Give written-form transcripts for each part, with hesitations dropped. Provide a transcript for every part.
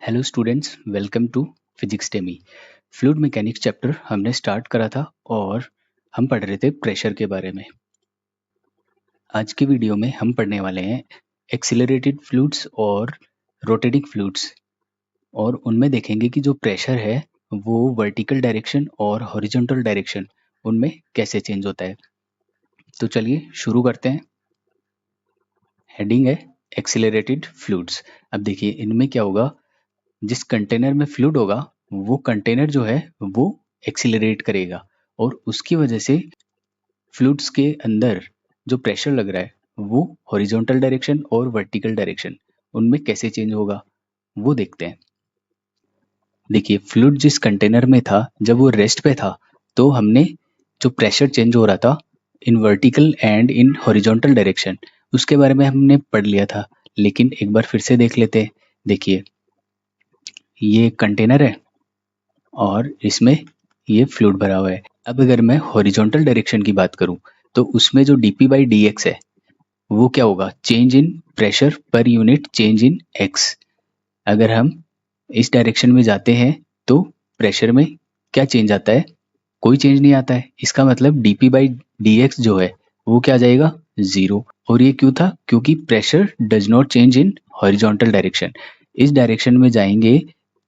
Hello students, welcome to physics टेमी। Fluid mechanics chapter हमने start करा था और हम पढ़ रहे थे प्रेशर के बारे में। आज की वीडियो में हम पढ़ने वाले हैं एक्सीलरेटेड फ्लूइड्स और रोटेटिंग फ्लूइड्स, और उनमें देखेंगे कि जो प्रेशर है वो वर्टिकल डायरेक्शन और हॉरिजॉन्टल डायरेक्शन उनमें कैसे चेंज होता है। तो चलिए शुरू करते हैं। हेडिंग है एक्सीलरेटेड फ्लूइड्स। अब देखिए इनमें क्या होगा, जिस कंटेनर में फ्लूइड होगा वो कंटेनर जो है वो एक्सीलरेट करेगा, और उसकी वजह से फ्लूइड्स के अंदर जो प्रेशर लग रहा है वो हॉरिजॉन्टल डायरेक्शन और वर्टिकल डायरेक्शन उनमें कैसे चेंज होगा वो देखते हैं। देखिए फ्लूइड जिस कंटेनर में था, जब वो रेस्ट पे था तो हमने जो प्रेशर चेंज हो रहा था in vertical and in horizontal direction उसके बारे में हमने पढ़ लिया था, लेकिन एक बार फिर से देख लेते हैं। देखिए ये कंटेनर है और इसमें ये फ्लूइड भरा हुआ है। अब अगर मैं हॉरिजॉन्टल डायरेक्शन की बात करूं तो उसमें जो dp बाई डी एक्स है वो क्या होगा, change in pressure per unit change in x. अगर हम इस डायरेक्शन में जाते हैं तो प्रेशर में क्या चेंज आता है, कोई चेंज नहीं आता है। इसका मतलब dp बाई डी एक्स जो है वो क्या आ जाएगा, जीरो। और ये क्यों था, क्योंकि pressure does not change in horizontal direction. इस डायरेक्शन में जाएंगे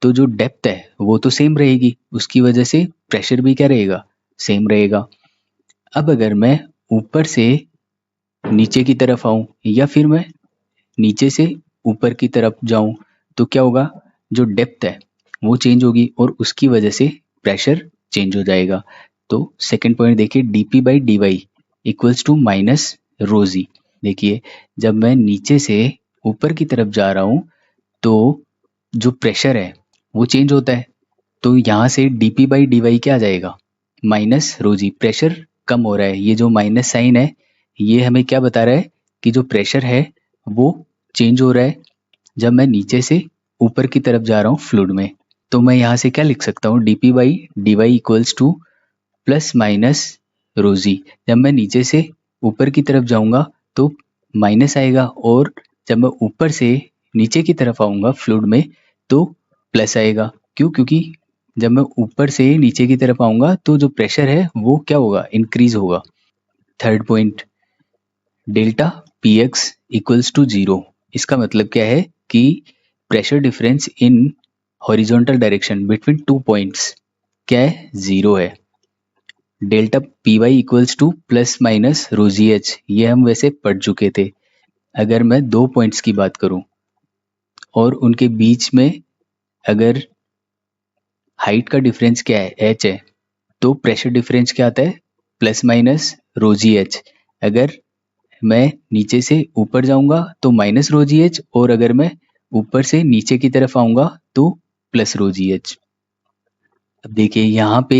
तो जो डेप्थ है वो तो सेम रहेगी, उसकी वजह से प्रेशर भी क्या रहेगा, सेम रहेगा। अब अगर मैं ऊपर से नीचे की तरफ आऊं या फिर मैं नीचे से ऊपर की तरफ जाऊं तो क्या होगा, जो डेप्थ है वो चेंज होगी और उसकी वजह से प्रेशर चेंज हो जाएगा। तो सेकंड पॉइंट देखिए, dp by D y equals to minus rho g. देखिए जब मैं नीचे से ऊपर की तरफ जा रहा हूं तो जो प्रेशर है वो चेंज होता है, तो यहाँ से dp बाई डी वाई क्या आ जाएगा, माइनस रोजी। प्रेशर कम हो रहा है, ये जो माइनस साइन है ये हमें क्या बता रहा है कि जो प्रेशर है वो चेंज हो रहा है जब मैं नीचे से ऊपर की तरफ जा रहा हूँ फ्लूइड में। तो मैं यहाँ से क्या लिख सकता हूँ, dp by D y equals to plus minus rho g. जब मैं नीचे से ऊपर की तरफ जाऊंगा तो माइनस आएगा, और जब मैं ऊपर से नीचे की तरफ आऊंगा फ्लूइड में तो प्लस आएगा। क्यों, क्योंकि जब मैं ऊपर से नीचे की तरफ आऊंगा तो जो प्रेशर है वो क्या होगा, इंक्रीज होगा। Third point, delta P x equals to zero. इसका मतलब क्या है कि pressure difference in horizontal direction between two points क्या है, जीरो है। Delta P y equals to plus minus rho ji h, ये हम वैसे पढ़ चुके थे। अगर मैं दो पॉइंट्स की बात करूं और उनके बीच में अगर हाइट का डिफरेंस क्या है, एच है, तो प्रेशर डिफरेंस क्या आता है, प्लस माइनस रो जी एच। अगर मैं नीचे से ऊपर जाऊंगा तो माइनस रो जी एच, और अगर मैं ऊपर से नीचे की तरफ आऊंगा तो प्लस रो जी एच। अब देखिए यहाँ पे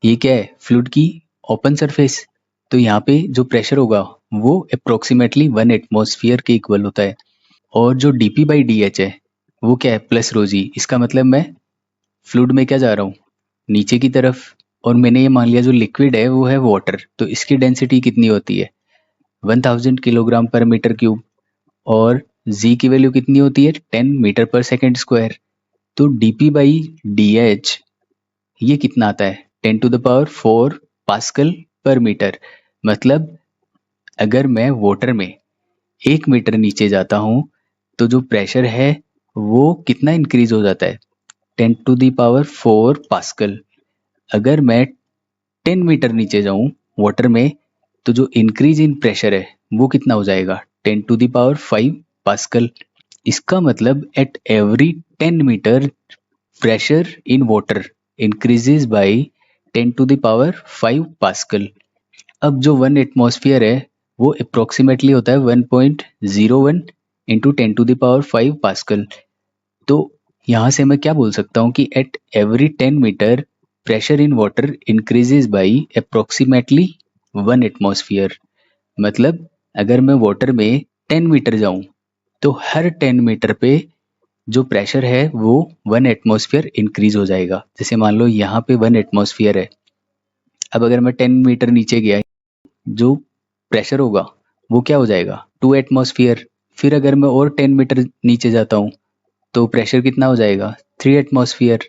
ये क्या है, फ्लूइड की ओपन सरफेस, तो यहाँ पे जो प्रेशर होगा वो अप्रोक्सीमेटली 1 एटमॉस्फेयर के इक्वल होता है। और जो dp बाई डी एच है वो क्या है, प्लस रो जी। इसका मतलब मैं फ्लूइड में क्या जा रहा हूँ, नीचे की तरफ। और मैंने ये मान लिया जो लिक्विड है वो है वाटर, तो इसकी डेंसिटी कितनी होती है, 1000 किलोग्राम पर मीटर क्यूब, और जी की वैल्यू कितनी होती है, 10 मीटर पर सेकेंड स्क्वायर। तो dp बाई डी एच ये कितना आता है, 10 टू द पावर 4 पास्कल पर मीटर। मतलब अगर मैं वाटर में 1 मीटर नीचे जाता हूँ तो जो प्रेशर है वो कितना इंक्रीज हो जाता है, 10 टू द पावर 4 पास्कल। अगर मैं 10 मीटर नीचे जाऊं वाटर में तो जो इंक्रीज इन प्रेशर है वो कितना हो जाएगा, 10 टू द पावर 5 पास्कल। इसका मतलब at every 10 metre pressure in water increases by 10 to the power 5 pascal. अब जो 1 एटमॉस्फेयर है वो अप्रोक्सीमेटली होता है 1.01 into 10 to the power 5 pascal. तो यहाँ से मैं क्या बोल सकता हूँ कि at every 10 metre pressure in water increases by approximately 1 atmosphere. मतलब अगर मैं वाटर में 10 मीटर जाऊं तो हर 10 मीटर पे जो प्रेशर है वो 1 एटमॉस्फेयर इंक्रीज हो जाएगा। जैसे मान लो यहाँ पे 1 एटमॉस्फेयर है, अब अगर मैं 10 मीटर नीचे गया जो प्रेशर होगा वो क्या हो जाएगा, 2 एटमॉस्फेयर। फिर अगर मैं और 10 मीटर नीचे जाता हूँ तो प्रेशर कितना हो जाएगा 3 एटमॉस्फेयर।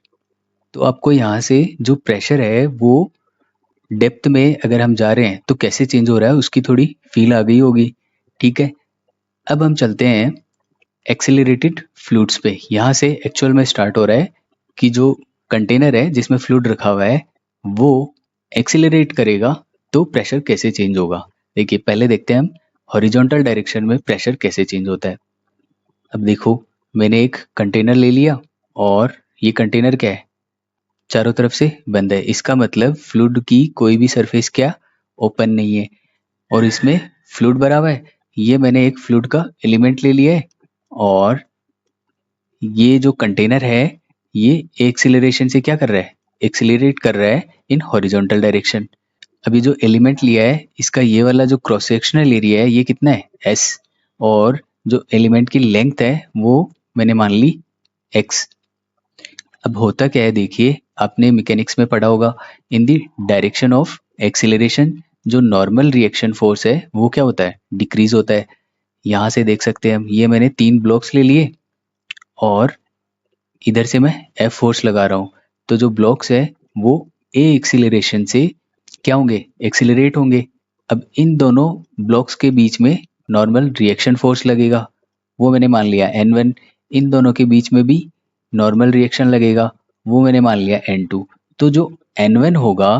तो आपको यहाँ से जो प्रेशर है वो डेप्थ में अगर हम जा रहे हैं तो कैसे चेंज हो रहा है उसकी थोड़ी फील आ गई होगी। ठीक है, अब हम चलते हैं एक्सेलरेटेड फ्लूइड्स पे। यहाँ से एक्चुअल में स्टार्ट हो रहा है कि जो कंटेनर है जिसमें फ्लूइड रखा हुआ है वो एक्सेलरेट करेगा तो प्रेशर कैसे चेंज होगा। देखिए पहले देखते हैं हम हॉरिजॉन्टल डायरेक्शन में प्रेशर कैसे चेंज होता है। अब देखो मैंने एक कंटेनर ले लिया और ये कंटेनर क्या है, चारों तरफ से बंद है। इसका मतलब फ्लूइड की कोई भी सरफेस क्या ओपन नहीं है और इसमें फ्लूइड भरा हुआ है। ये मैंने एक फ्लूइड का एलिमेंट ले लिया है और ये जो कंटेनर है ये एक्सीलरेशन से क्या कर रहा है, एक्सीलरेट कर रहा है इन हॉरिजॉन्टल डायरेक्शन। अभी जो एलिमेंट लिया है इसका ये वाला जो क्रॉस सेक्शनल एरिया है ये कितना है s, और जो एलिमेंट की लेंथ है वो मैंने मान ली x। अब होता क्या है देखिए, आपने मैकेनिक्स में पढ़ा होगा इन द डायरेक्शन ऑफ एक्सीलरेशन जो नॉर्मल रिएक्शन फोर्स है वो क्या होता है, डिक्रीज होता है। यहाँ से देख सकते हैं हम, ये मैंने 3 ब्लॉक्स ले लिए और इधर से मैं F फोर्स लगा रहा हूँ। तो जो ब्लॉक्स है वो A एक्सीलरेशन से क्या होंगे, एक्सीलरेट होंगे। अब इन दोनों ब्लॉक्स के बीच में नॉर्मल रिएक्शन फोर्स लगेगा, वो मैंने मान लिया N1। इन दोनों के बीच में भी नॉर्मल रिएक्शन लगेगा, वो मैंने मान लिया N2। तो जो N1 होगा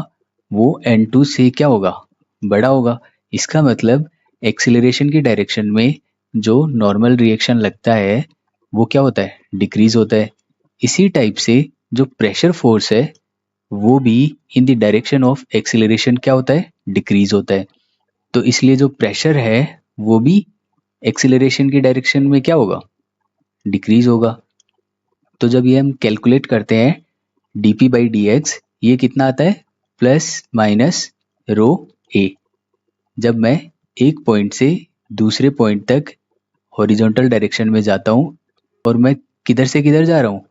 वो N2 से क्या होगा, बड़ा होगा। इसका मतलब एक्सीलरेशन की डायरेक्शन में जो नॉर्मल रिएक्शन लगता है वो क्या होता है, डिक्रीज होता है। इसी टाइप से जो प्रेशर फोर्स है वो भी इन द डायरेक्शन ऑफ एक्सीलरेशन क्या होता है, डिक्रीज होता है। तो इसलिए जो प्रेशर है वो भी एक्सीलरेशन की डायरेक्शन में क्या होगा, डिक्रीज होगा। तो जब ये हम कैलकुलेट करते हैं dp बाई डी एक्स, ये कितना आता है प्लस माइनस रो ए। जब मैं एक पॉइंट से दूसरे पॉइंट तक हॉरिजॉन्टल डायरेक्शन में जाता हूँ और मैं किधर से किधर जा रहा हूँ,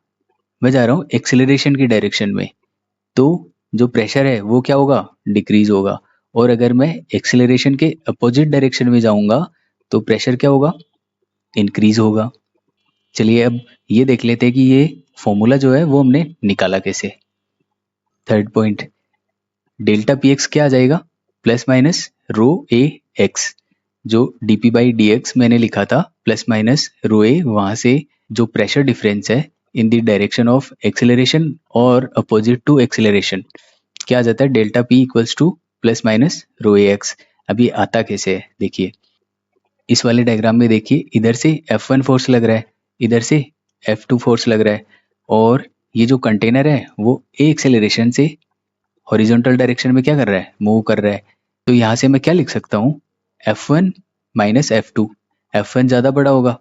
मैं जा रहा हूँ एक्सीलरेशन की डायरेक्शन में, तो जो प्रेशर है वो क्या होगा, डिक्रीज होगा। और अगर मैं एक्सीलरेशन के अपोजिट डायरेक्शन में जाऊंगा तो प्रेशर क्या होगा, इंक्रीज होगा। चलिए अब ये देख लेते हैं कि ये फॉर्मूला जो है वो हमने निकाला कैसे। Third point, delta P x क्या आ जाएगा, plus minus rho A x. जो D P by D x मैंने लिखा था प्लस माइनस रो ए, वहां से जो प्रेशर डिफरेंस है in the direction of acceleration और अपोजिट टू एक्सेलरेशन क्या आ जाता है, delta P equals to plus minus rho A X. अभी आता कैसे है देखिए, इस वाले डायग्राम में देखिए, इधर से F1 फोर्स लग रहा है, इधर से F2 फोर्स लग रहा है और ये जो कंटेनर है वो ए एक्सेलरेशन से हॉरिजॉन्टल डायरेक्शन में क्या कर रहा है, मूव कर रहा है। तो यहाँ से मैं क्या लिख सकता हूँ, F1 माइनस F2। F1 ज़्यादा बड़ा होगा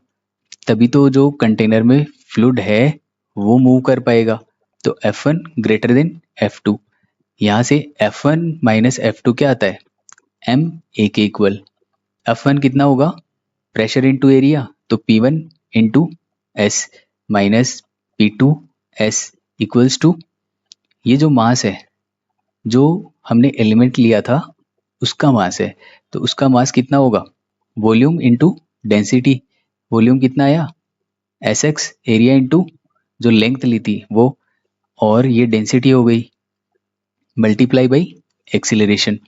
तभी तो जो कंटेनर में फ्लूइड है वो मूव कर पाएगा। तो F1 ग्रेटर देन F2। यहाँ से F1 माइनस F2 क्या आता है, M A के इक्वल। F1 कितना होगा, प्रेशर इंटू एरिया, तो P1 into S minus P2 S equals to, ये जो मास है जो हमने एलिमेंट लिया था उसका मास है, तो उसका मास कितना होगा, वॉल्यूम इंटू डेंसिटी। वॉल्यूम कितना आया Sx, एरिया इंटू जो लेंथ ली थी वो, और ये डेंसिटी हो गई मल्टीप्लाई बाई एक्सीलरेशन।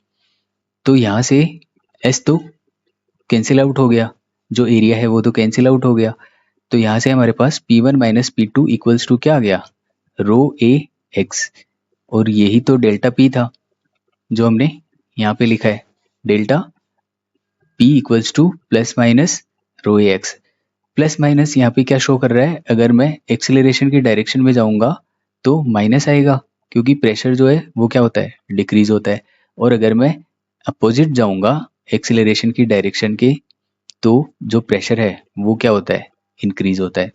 तो यहाँ से S तो कैंसिल आउट हो गया, जो एरिया है वो तो कैंसिल आउट हो गया। तो यहाँ से हमारे पास P1 minus P two equals to क्या आ गया, रो ए एक्स। और यही तो डेल्टा P था जो हमने यहाँ पे लिखा है, delta P equals to plus minus rho A X. Plus minus यहाँ पे क्या शो कर रहा है, अगर मैं एक्सीलरेशन की डायरेक्शन में जाऊंगा तो माइनस आएगा क्योंकि प्रेशर जो है वो क्या होता है, डिक्रीज होता है। और अगर मैं अपोजिट जाऊंगा एक्सीलरेशन की डायरेक्शन के, तो जो प्रेशर है वो क्या होता है, इंक्रीज होता है।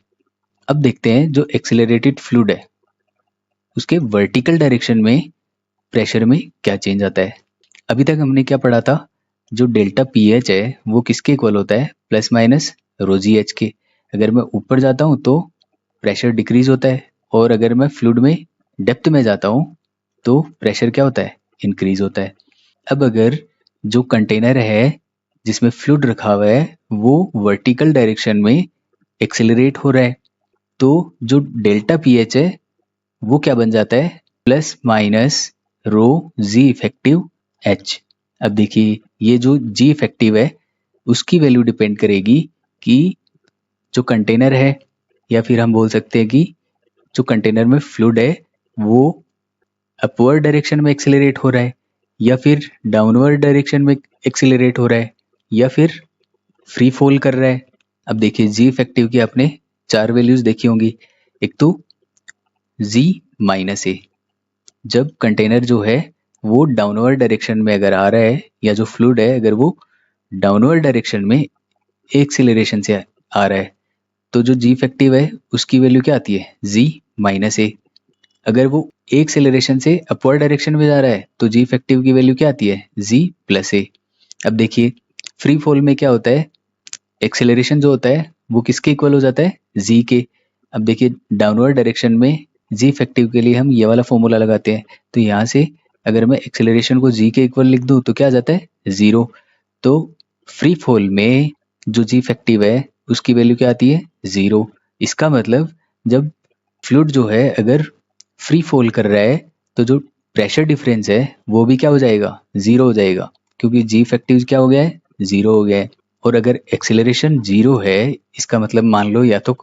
अब देखते हैं जो एक्सीलरेटेड फ्लूइड है उसके वर्टिकल डायरेक्शन में प्रेशर में क्या चेंज आता है। अभी तक हमने क्या पढ़ा था, जो डेल्टा पी एच है वो किसके इक्वल होता है, प्लस माइनस रो जी एच के। अगर मैं ऊपर जाता हूँ तो प्रेशर डिक्रीज होता है और अगर मैं फ्लूइड में डेप्थ में जाता हूँ तो प्रेशर क्या होता है, इंक्रीज होता है। अब अगर जो कंटेनर है जिसमें फ्लूइड रखा हुआ है वो वर्टिकल डायरेक्शन में एक्सेलरेट हो रहा है तो जो डेल्टा पीएच है वो क्या बन जाता है, plus minus rho G effective H. अब देखिए ये जो जी इफेक्टिव है उसकी वैल्यू डिपेंड करेगी कि जो कंटेनर है, या फिर हम बोल सकते हैं कि जो कंटेनर में फ्लूइड है वो अपवर्ड डायरेक्शन में एक्सेलरेट हो रहा है, या फिर डाउनवर्ड डायरेक्शन में एक्सेलरेट हो रहा है, या फिर फ्री फॉल कर रहा है। अब देखिए जी इफेक्टिव की आपने चार वैल्यूज देखी होंगी। एक तो जी माइनस ए, जब कंटेनर जो है वो डाउनवर्ड डायरेक्शन में अगर आ रहा है, या जो फ्लूइड है अगर वो डाउनवर्ड डायरेक्शन में एक्सेलरेशन से आ रहा है, तो जो जी इफेक्टिव है उसकी वैल्यू क्या आती है, जी माइनस ए। अगर वो एक्सेलरेशन से अपवर्ड डायरेक्शन में जा रहा है तो जी इफेक्टिव की वैल्यू क्या आती है, जी प्लस ए। अब देखिए फ्री फॉल में क्या होता है, एक्सेलरेशन जो होता है वो किसके इक्वल हो जाता है, जी के। अब देखिए डाउनवर्ड डायरेक्शन में जी इफेक्टिव के लिए हम ये वाला फॉर्मूला लगाते हैं, तो यहाँ से अगर मैं एक्सेलरेशन को जी के इक्वल लिख दूं तो क्या आ जाता है, जीरो। तो फ्री फॉल में जो जी इफेक्टिव है उसकी वैल्यू क्या आती है, जीरो। इसका मतलब जब फ्लूइड जो है अगर फ्री फॉल कर रहा है तो जो प्रेशर डिफरेंस है वो भी क्या हो जाएगा, जीरो हो जाएगा, क्योंकि जी इफेक्टिव क्या हो गया है, जीरो हो गया है। और अगर एक्सेलरेशन जीरो है इसका मतलब मान लो या तो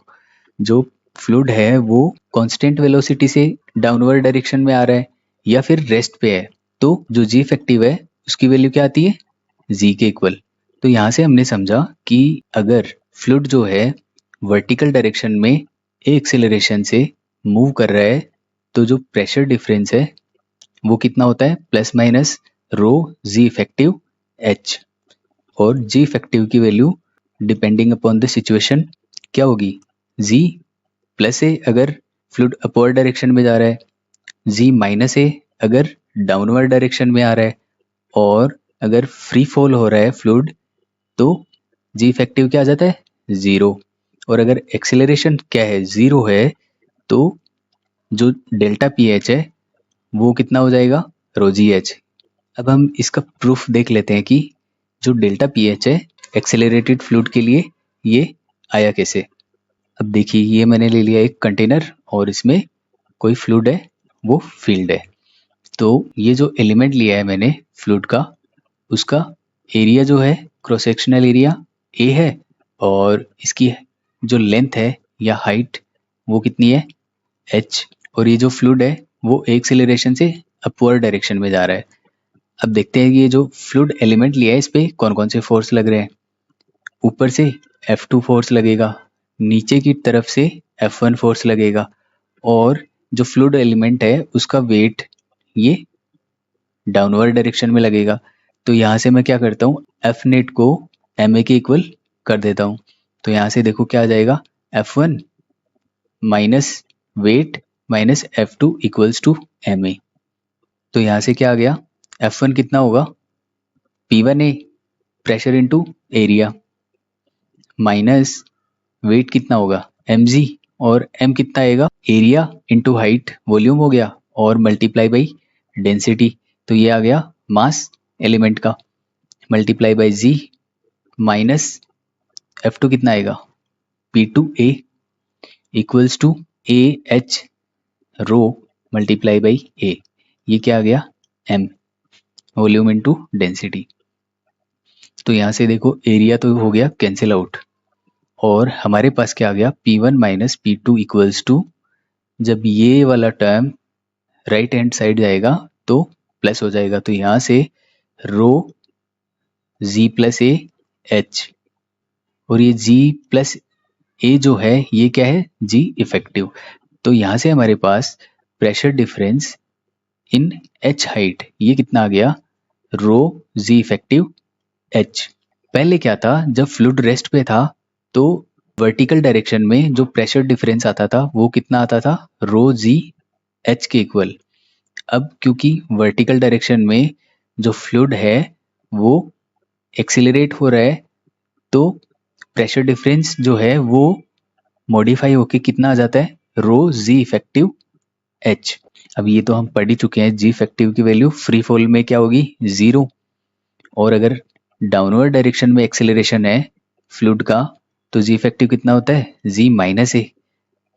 जो फ्लूइड है वो कांस्टेंट वेलोसिटी से डाउनवर्ड डायरेक्शन में आ रहा है, या फिर रेस्ट पे है, तो जो जी इफेक्टिव है उसकी वैल्यू क्या आती है, जी के इक्वल। तो यहाँ से हमने समझा कि अगर फ्लूइड जो है वर्टिकल डायरेक्शन में एक्सेलरेशन से मूव कर रहा है तो जो प्रेशर डिफरेंस है वो कितना होता है, plus minus rho G effective H. और जी इफेक्टिव की value depending upon the situation क्या होगी, जी प्लस ए अगर फ्लूइड अपवर्ड डायरेक्शन में जा रहा है, जी माइनस ए अगर डाउनवर्ड डायरेक्शन में आ रहा है, और अगर फ्री फॉल हो रहा है फ्लूइड तो जी इफेक्टिव क्या आ जाता है, जीरो। और अगर एक्सेलरेशन क्या है, जीरो है, तो जो डेल्टा पी एच है वो कितना हो जाएगा, रो जी एच। अब हम इसका प्रूफ देख लेते हैं कि जो डेल्टा पी एच है एक्सेलरेटेड फ्लूइड के लिए ये आया कैसे। अब देखिए ये मैंने ले लिया एक कंटेनर और इसमें कोई फ्लूइड है, वो फील्ड है। तो ये जो एलिमेंट लिया है मैंने फ्लूइड का, उसका एरिया जो है क्रॉस सेक्शनल एरिया ए है, और इसकी जो लेंथ है या हाइट वो कितनी है, एच। और ये जो फ्लूइड है वो एक्सेलरेशन से अपवर्ड डायरेक्शन में जा रहा है। अब देखते हैं कि ये जो फ्लूइड एलिमेंट लिया है इस पे कौन कौन से फोर्स लग रहे हैं। ऊपर से F2 फोर्स लगेगा, नीचे की तरफ से F1 फोर्स लगेगा, और जो फ्लूइड एलिमेंट है उसका वेट ये डाउनवर्ड डायरेक्शन में लगेगा। तो यहाँ से मैं क्या करता हूँ, एफ नेट को एम ए के इक्वल कर देता हूँ। तो यहाँ से देखो क्या आ जाएगा, F1 minus weight minus F2 equals to M A. तो यहाँ से क्या आ गया, F1 कितना होगा, P1A pressure into area, minus weight कितना होगा, mg, और m कितना आएगा, एरिया इंटू हाइट वॉल्यूम हो गया, और मल्टीप्लाई बाई डेंसिटी। तो ये आ गया मास एलिमेंट का, multiply by G, minus F2 कितना आएगा, P2A equals to A H rho multiply by A. ये क्या आ गया, m, वॉल्यूम इंटू डेंसिटी। तो यहाँ से देखो एरिया तो हो गया कैंसिल आउट, और हमारे पास क्या आ गया, P1 minus P2 equals to, जब ये वाला टर्म राइट हैंड साइड जाएगा तो प्लस हो जाएगा, तो यहाँ से रो जी प्लस ए एच, और ये जी प्लस ए जो है ये क्या है, जी इफेक्टिव। तो यहाँ से हमारे पास pressure difference in H height ये कितना आ गया, रो जी इफेक्टिव एच। पहले क्या था, जब फ्लूइड रेस्ट पे था तो वर्टिकल डायरेक्शन में जो प्रेशर डिफरेंस आता था वो कितना आता था, रो जी एच के इक्वल। अब क्योंकि वर्टिकल डायरेक्शन में जो फ्लूइड है वो एक्सीलरेट हो रहा है, तो प्रेशर डिफरेंस जो है वो मॉडिफाई होके कितना आ जाता है, रो जी इफेक्टिव एच। अब ये तो हम पढ़ ही चुके हैं, जी इफेक्टिव की वैल्यू फ्री फॉल में क्या होगी, जीरो। और अगर डाउनवर्ड डायरेक्शन में एक्सेलरेशन है फ्लूइड का तो जी इफेक्टिव कितना होता है, जी माइनस ए।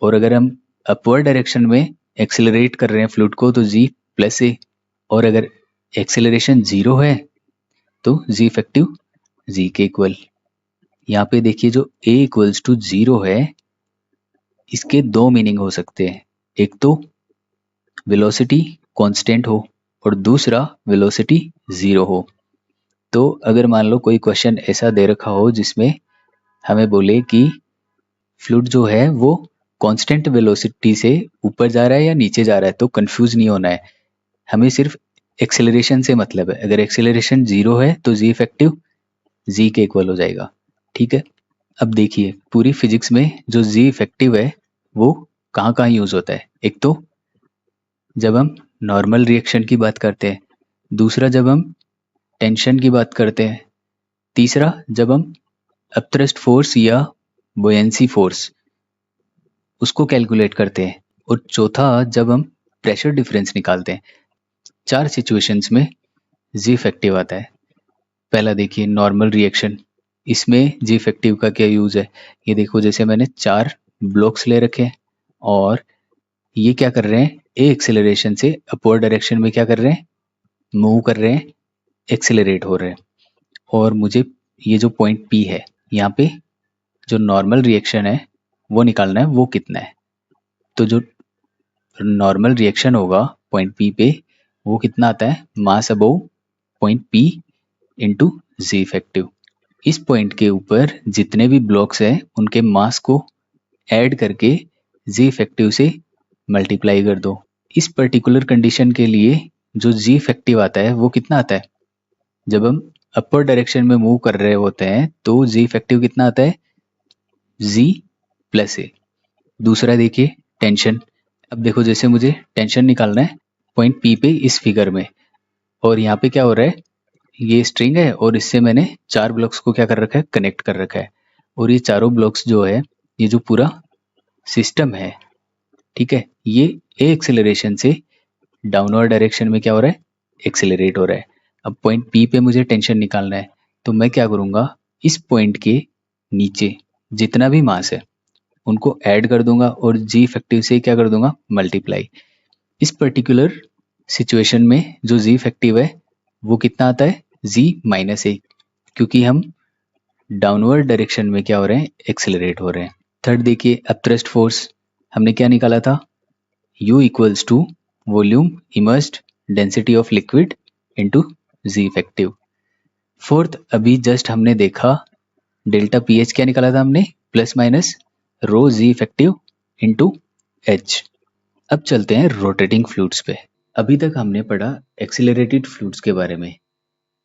और अगर हम अपवर्ड डायरेक्शन में एक्सेलरेट कर रहे हैं फ्लूइड को तो जी प्लस ए, और अगर एक्सेलरेशन 0 है तो जी इफेक्टिव जी के इक्वल। यहाँ पे देखिए जो ए इक्वल्स टू 0 है इसके दो मीनिंग हो सकते हैं, एक तो वेलोसिटी कांस्टेंट हो और दूसरा वेलोसिटी 0 हो। तो अगर मान लो कोई क्वेश्चन ऐसा दे रखा हो जिसमें हमें बोले कि फ्लूइड जो है वो कांस्टेंट वेलोसिटी से ऊपर जा रहा है या नीचे जा रहा है, तो कंफ्यूज नहीं होना है, हमें सिर्फ एक्सेलरेशन से मतलब है। अगर एक्सेलरेशन 0 है तो जी इफेक्टिव जी के इक्वल हो जाएगा, ठीक है। अब देखिए पूरी फिजिक्स में जो जी इफेक्टिव है वो कहाँ कहाँ यूज होता है। एक तो जब हम नॉर्मल रिएक्शन की बात करते हैं, दूसरा जब हम टेंशन की बात करते हैं, तीसरा जब हम अपथ्रस्ट फोर्स या बुयेंसी फोर्स उसको कैलकुलेट करते हैं, और चौथा जब हम प्रेशर डिफरेंस निकालते हैं। 4 सिचुएशंस में जी इफेक्टिव आता है। पहला देखिए नॉर्मल रिएक्शन, इसमें जी इफेक्टिव का क्या यूज है। ये देखो जैसे मैंने 4 ब्लॉक्स ले रखे हैं और ये क्या कर रहे हैं, ए एक्सेलरेशन से अपवर्ड डायरेक्शन में क्या कर रहे हैं, मूव कर रहे हैं, एक्सेलरेट हो रहे हैं। और मुझे ये जो पॉइंट पी है यहाँ पे जो नॉर्मल रिएक्शन है वो निकालना है, वो कितना है। तो जो नॉर्मल रिएक्शन होगा पॉइंट पी पे वो कितना आता है, मास above point P into G effective. इस पॉइंट के ऊपर जितने भी ब्लॉक्स हैं उनके मास को ऐड करके जी इफेक्टिव से मल्टीप्लाई कर दो। इस पर्टिकुलर कंडीशन के लिए जो जी इफेक्टिव आता है वो कितना आता है, जब हम अपर डायरेक्शन में मूव कर रहे होते हैं तो जी इफेक्टिव कितना आता है, जी प्लस ए। दूसरा देखिए टेंशन। अब देखो जैसे मुझे टेंशन निकालना है पॉइंट पी पे इस फिगर में, और यहाँ पे क्या हो रहा है, ये स्ट्रिंग है और इससे मैंने 4 ब्लॉक्स को क्या कर रखा है, कनेक्ट कर रखा है। और ये चारों ब्लॉक्स जो है, ये जो पूरा सिस्टम है, ठीक है, ये ए एक्सेलरेशन से डाउनवर्ड डायरेक्शन में क्या हो रहा है, एक्सेलरेट हो रहा है। अब पॉइंट पी पे मुझे टेंशन निकालना है, तो मैं क्या करूँगा, इस पॉइंट के नीचे जितना भी मास है उनको ऐड कर दूंगा और जी इफेक्टिव से क्या कर दूंगा, मल्टीप्लाई। इस पर्टिकुलर सिचुएशन में जो जी इफेक्टिव है वो कितना आता है, जी माइनस ए, क्योंकि हम डाउनवर्ड डायरेक्शन में क्या हो रहे हैं, एक्सेलरेट हो रहे हैं। थर्ड देखिए अपथ्रस्ट फोर्स, हमने क्या निकाला था, U equals to volume immersed density of liquid into G effective. Fourth अभी जस्ट हमने देखा डेल्टा पी एच क्या निकाला था हमने, plus minus rho G effective into H. अब चलते हैं रोटेटिंग फ्लूइड्स पे। अभी तक हमने पढ़ा एक्सिलरेटेड फ्लूइड्स के बारे में,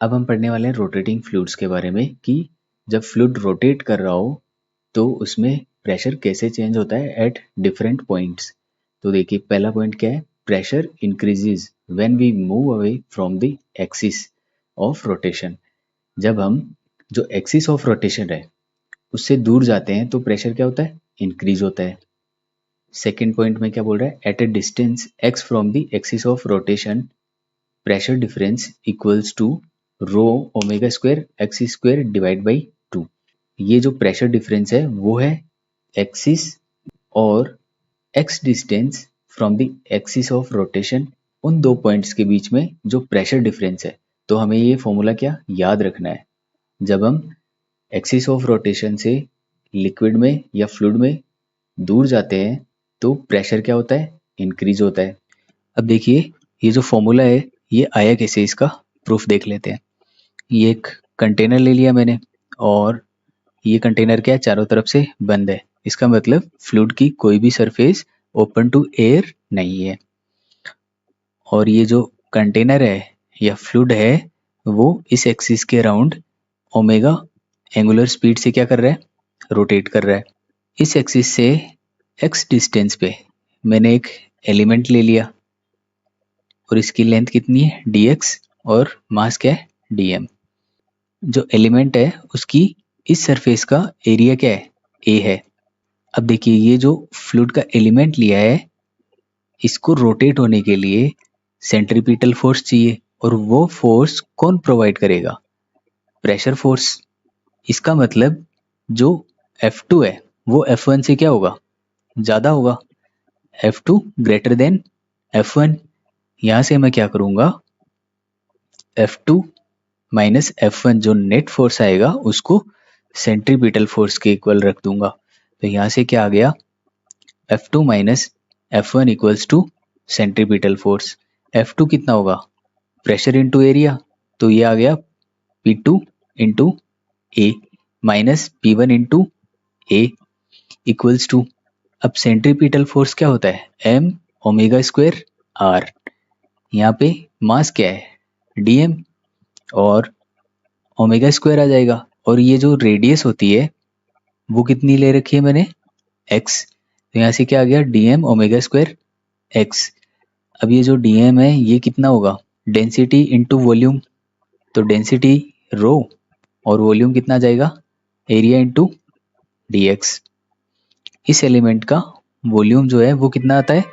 अब हम पढ़ने वाले हैं रोटेटिंग फ्लूइड्स के बारे में कि जब फ्लूइड रोटेट कर रहा हो तो उसमें प्रेशर कैसे चेंज होता है एट डिफरेंट पॉइंट्स। तो देखिए पहला पॉइंट क्या है, pressure increases when we move away from the axis of rotation. जब हम जो एक्सिस ऑफ रोटेशन है उससे दूर जाते हैं तो प्रेशर क्या होता है, इंक्रीज होता है। सेकेंड पॉइंट में क्या बोल रहा है, at a distance X from the axis of rotation pressure difference equals to rho omega square X square divide by 2। ये जो प्रेशर डिफरेंस है वो है एक्सिस और x distance from the axis of rotation, उन दो पॉइंट्स के बीच में जो प्रेशर डिफरेंस है। तो हमें ये फॉर्मूला क्या याद रखना है, जब हम एक्सिस ऑफ रोटेशन से लिक्विड में या फ्लूइड में दूर जाते हैं तो प्रेशर क्या होता है, इंक्रीज होता है। अब देखिए ये जो फॉर्मूला है ये आया कैसे, इसका प्रूफ देख लेते हैं। ये एक कंटेनर ले लिया मैंने और ये कंटेनर क्या है, चारों तरफ से बंद है, इसका मतलब फ्लूइड की कोई भी सरफेस ओपन टू एयर नहीं है। और ये जो कंटेनर है या फ्लूइड है वो इस एक्सिस के अराउंड ओमेगा एंगुलर स्पीड से क्या कर रहा है, रोटेट कर रहा है। इस एक्सिस से एक्स डिस्टेंस पे मैंने एक एलिमेंट ले लिया और इसकी लेंथ कितनी है, dx, और मास क्या है, dm। जो एलिमेंट है उसकी इस सरफेस का एरिया क्या है, a है। अब देखिए ये जो फ्लूइड का एलिमेंट लिया है इसको रोटेट होने के लिए सेंट्रीपिटल फोर्स चाहिए, और वो फोर्स कौन प्रोवाइड करेगा, प्रेशर फोर्स। इसका मतलब जो F2 है वो F1 से क्या होगा, ज़्यादा होगा, F2 ग्रेटर देन F1। यहाँ से मैं क्या करूँगा, F2 माइनस F1 जो नेट फोर्स आएगा उसको सेंट्रीपिटल फोर्स के इक्वल रख दूंगा। तो यहाँ से क्या आ गया, F2 minus F1 equals to centripetal force. F2 कितना होगा, प्रेशर इंटू एरिया, तो ये आ गया P2 into A minus P1 into A equals to, अब सेंट्रीपिटल फोर्स क्या होता है, m ओमेगा स्क्वायर r। यहाँ पे मास क्या है, dm, और ओमेगा स्क्वायर आ जाएगा, और ये जो रेडियस होती है वो कितनी ले रखी है मैंने, x। तो यहाँ से क्या आ गया, dm ओमेगा स्क्वायर x। अब ये जो dm है ये कितना होगा, डेंसिटी इंटू वॉल्यूम, तो डेंसिटी रो और वॉल्यूम कितना जाएगा, एरिया इंटू dx। इस एलिमेंट का वॉल्यूम जो है वो कितना आता है,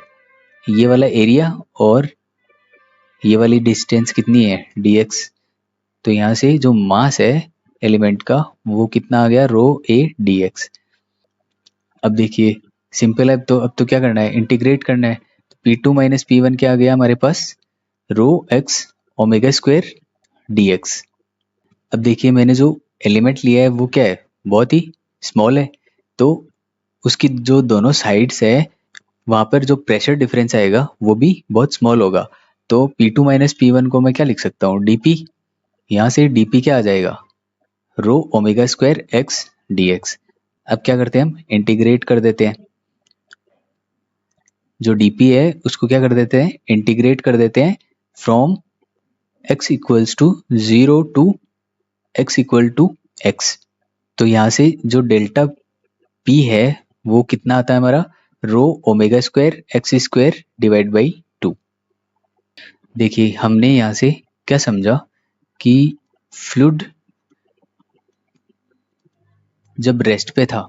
ये वाला एरिया और ये वाली डिस्टेंस कितनी है, dx। तो यहाँ से जो मास है एलिमेंट का वो कितना आ गया, रो ए dx। अब देखिए सिंपल है, अब तो क्या करना है, इंटीग्रेट करना है। P2 माइनस P1 क्या आ गया हमारे पास, रो x ओमेगा स्क्वायर dx। अब देखिए मैंने जो एलिमेंट लिया है वो क्या है, बहुत ही स्मॉल है, तो उसकी जो दोनों साइड्स है वहाँ पर जो प्रेशर डिफरेंस आएगा वो भी बहुत स्मॉल होगा। तो P2 माइनस P1 को मैं क्या लिख सकता हूँ, dp। यहाँ से dp क्या आ जाएगा, रो ओमेगा स्क्वायर x dx। अब क्या करते हैं, हम इंटीग्रेट कर देते हैं, जो dp है उसको क्या कर देते हैं, इंटीग्रेट कर देते हैं from x equals to 0 to x equal to x। तो यहाँ से जो डेल्टा p है वो कितना आता है हमारा, रो omega square X square divide by 2। देखिए हमने यहाँ से क्या समझा कि फ्लूइड जब रेस्ट पे था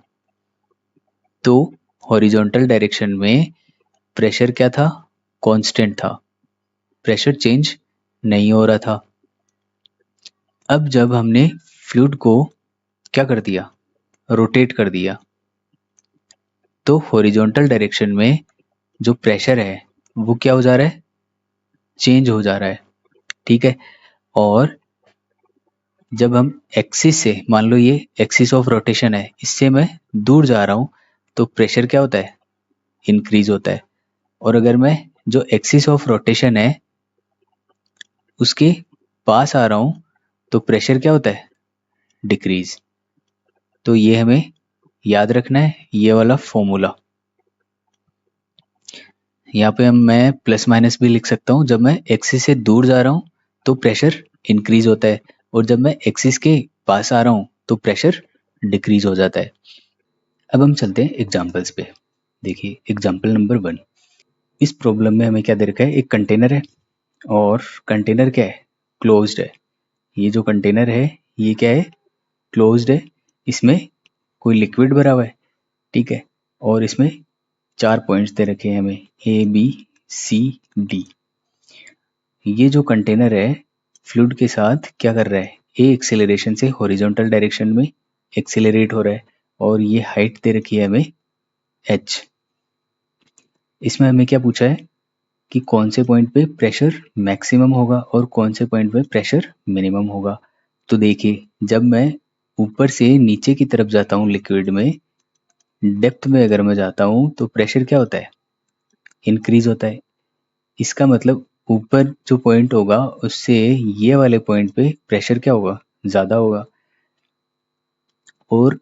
तो हॉरिजॉन्टल डायरेक्शन में प्रेशर क्या था, कांस्टेंट था, प्रेशर चेंज नहीं हो रहा था। अब जब हमने फ्लूइड को क्या कर दिया, रोटेट कर दिया, तो हॉरिजॉन्टल डायरेक्शन में जो प्रेशर है वो क्या हो जा रहा है, चेंज हो जा रहा है, ठीक है। और जब हम एक्सिस से, मान लो ये एक्सिस ऑफ रोटेशन है, इससे मैं दूर जा रहा हूँ तो प्रेशर क्या होता है, इंक्रीज होता है। और अगर मैं जो एक्सिस ऑफ रोटेशन है उसके पास आ रहा हूँ तो प्रेशर क्या होता है, डिक्रीज। तो ये हमें याद रखना है, ये वाला फॉर्मूला। यहाँ पे मैं प्लस माइनस भी लिख सकता हूँ, जब मैं एक्सिस से दूर जा रहा हूँ तो प्रेशर इंक्रीज होता है, और जब मैं एक्सिस के पास आ रहा हूँ तो प्रेशर डिक्रीज हो जाता है। अब हम चलते हैं एग्जाम्पल्स पे। देखिए एग्जाम्पल नंबर 1, इस प्रॉब्लम में हमें क्या दे रखा है, एक कंटेनर है और कंटेनर क्या है, क्लोज्ड है। ये जो कंटेनर है ये क्या है, क्लोज्ड है, इसमें कोई लिक्विड भरा हुआ है, ठीक है। और इसमें 4 पॉइंट्स दे रखे हैं हमें, ए बी सी डी। ये जो कंटेनर है फ्लूइड के साथ क्या कर रहा है, ए एक्सेलरेशन से हॉरिजॉन्टल डायरेक्शन में एक्सेलरेट हो रहा है, और ये हाइट दे रखी है हमें h। इसमें हमें क्या पूछा है कि कौन से पॉइंट पे प्रेशर मैक्सिमम होगा और कौन से पॉइंट पे प्रेशर मिनिमम होगा। तो देखिए जब मैं ऊपर से नीचे की तरफ जाता हूँ लिक्विड में, डेप्थ में अगर मैं जाता हूँ तो प्रेशर क्या होता है, इंक्रीज होता है। इसका मतलब ऊपर जो पॉइंट होगा उससे ये वाले पॉइंट पे प्रेशर क्या होगा, ज़्यादा होगा। और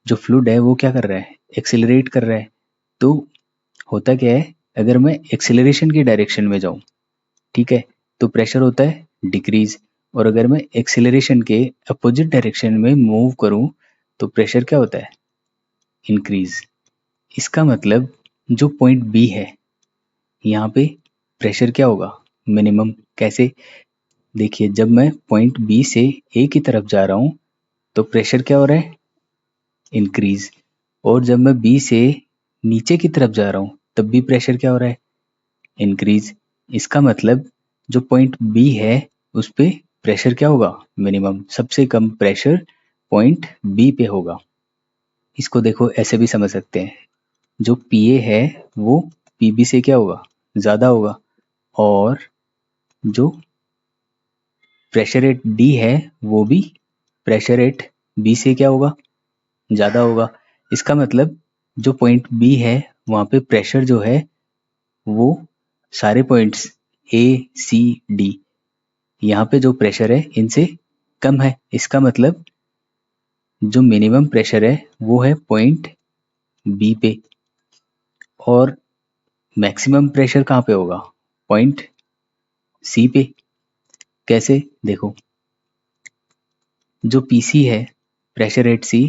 जो फ्लूइड है वो क्या कर रहा है, एक्सेलरेट कर रहा है। तो होता क्या है, अगर मैं एक्सेलरेशन की डायरेक्शन में जाऊँ, ठीक है, तो प्रेशर होता है डिक्रीज। और अगर मैं एक्सेलरेशन के अपोजिट डायरेक्शन में मूव करूँ तो प्रेशर क्या होता है, इंक्रीज। इसका मतलब जो पॉइंट बी है यहाँ पे प्रेशर क्या होगा, मिनिमम। कैसे, देखिए जब मैं पॉइंट बी से ए की तरफ जा रहा हूँ तो प्रेशर क्या हो रहा है, इंक्रीज। और जब मैं बी से नीचे की तरफ जा रहा हूँ तब भी प्रेशर क्या हो रहा है, इंक्रीज। इसका मतलब जो पॉइंट बी है उस पे प्रेशर क्या होगा, मिनिमम। सबसे कम प्रेशर पॉइंट बी पे होगा। इसको देखो ऐसे भी समझ सकते हैं, जो पीए है वो पीबी से क्या होगा, ज़्यादा होगा, और जो प्रेशर एट डी है वो भी प्रेशर एट बी से क्या होगा, ज़्यादा होगा। इसका मतलब जो पॉइंट बी है वहाँ पे प्रेशर जो है वो सारे पॉइंट्स ए सी डी, यहाँ पे जो प्रेशर है इनसे कम है। इसका मतलब जो मिनिमम प्रेशर है वो है पॉइंट बी पे, और मैक्सिमम प्रेशर कहाँ पे होगा, पॉइंट सी पे। कैसे, देखो, जो पीसी है प्रेशर एट सी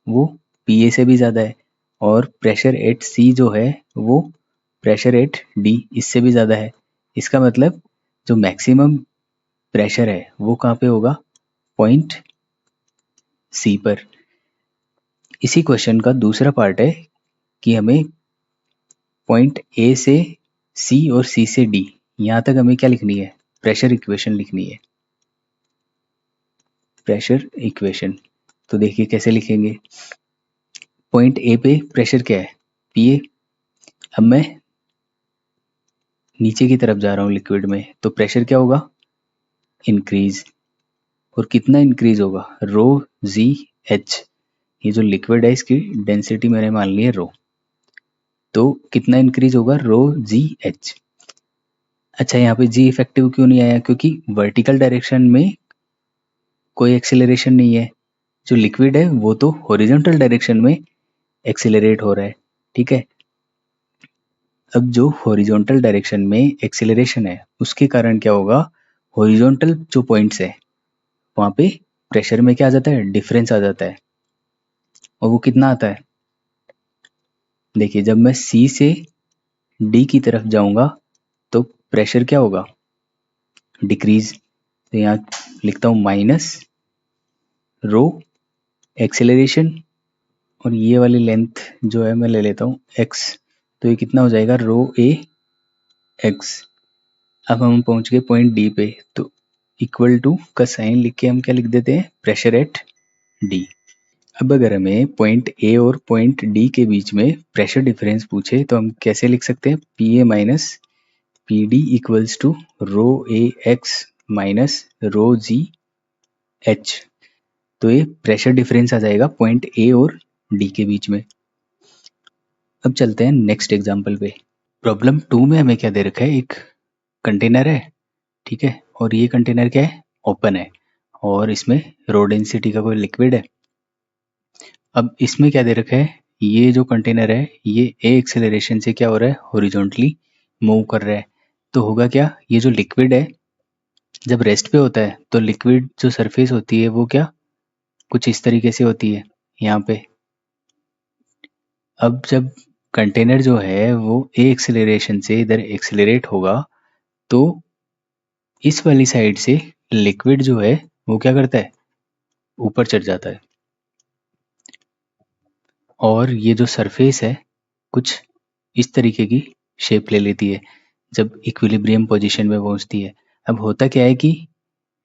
वो पीए से भी ज़्यादा है, और प्रेशर एट सी जो है वो प्रेशर एट डी इससे भी ज़्यादा है। इसका मतलब जो मैक्सिमम प्रेशर है वो कहाँ पे होगा, पॉइंट सी पर। इसी क्वेश्चन का दूसरा पार्ट है कि हमें पॉइंट ए से सी और सी से डी यहाँ तक हमें क्या लिखनी है, प्रेशर इक्वेशन लिखनी है। प्रेशर इक्वेशन तो देखिए कैसे लिखेंगे। पॉइंट ए पे प्रेशर क्या है, पीए। अब मैं नीचे की तरफ जा रहा हूँ लिक्विड में, तो प्रेशर क्या होगा, इंक्रीज। और कितना इंक्रीज होगा, रो जी एच। ये जो लिक्विड है इसकी डेंसिटी मैंने मान ली है रो, तो कितना इंक्रीज होगा, रो जी एच। अच्छा, यहाँ पे जी इफेक्टिव क्यों नहीं आया, क्योंकि वर्टिकल डायरेक्शन में कोई एक्सेलरेशन नहीं है। जो लिक्विड है वो तो हॉरिजॉन्टल डायरेक्शन में एक्सेलरेट हो रहा है, ठीक है। अब जो हॉरिजॉन्टल डायरेक्शन में एक्सेलरेशन है उसके कारण क्या होगा, हॉरिजॉन्टल जो पॉइंट्स है वहाँ पे प्रेशर में क्या आ जाता है, डिफरेंस आ जाता है। और वो कितना आता है, देखिए जब मैं सी से डी की तरफ जाऊंगा तो प्रेशर क्या होगा, डिक्रीज। तो यहाँ लिखता हूँ माइनस रो एक्सेलरेशन, और ये वाली लेंथ जो है मैं ले लेता हूँ एक्स, तो ये कितना हो जाएगा, रो ए एक्स। अब हम पहुंच गए पॉइंट डी पे, तो इक्वल टू का साइन लिख के हम क्या लिख देते हैं, प्रेशर एट डी। अब अगर हमें पॉइंट ए और पॉइंट डी के बीच में प्रेशर डिफरेंस पूछे तो हम कैसे लिख सकते हैं, P A minus P D equals to rho A X minus rho ji H. तो ये प्रेशर डिफरेंस आ जाएगा पॉइंट ए और डी के बीच में। अब चलते हैं नेक्स्ट एग्जांपल पे। प्रॉब्लम 2 में हमें क्या दे रखा है, एक कंटेनर है, ठीक है, और ये कंटेनर क्या है, ओपन है, और इसमें रो डेंसिटी का कोई लिक्विड है। अब इसमें क्या दे रखा है, ये जो कंटेनर है ये ए एक्सेलरेशन से क्या हो रहा है, हॉरिजॉन्टली मूव कर रहा है। तो होगा क्या, ये जो लिक्विड है जब रेस्ट पे होता है तो लिक्विड जो सरफेस होती है वो क्या, कुछ इस तरीके से होती है यहाँ पे। अब जब कंटेनर जो है वो ए एक्सेलरेशन से इधर एक्सेलरेट होगा तो इस वाली साइड से लिक्विड जो है वो क्या करता है, ऊपर चढ़ जाता है, और ये जो सरफेस है कुछ इस तरीके की शेप ले लेती है जब इक्विलिब्रियम पोजीशन में पहुंचती है। अब होता क्या है कि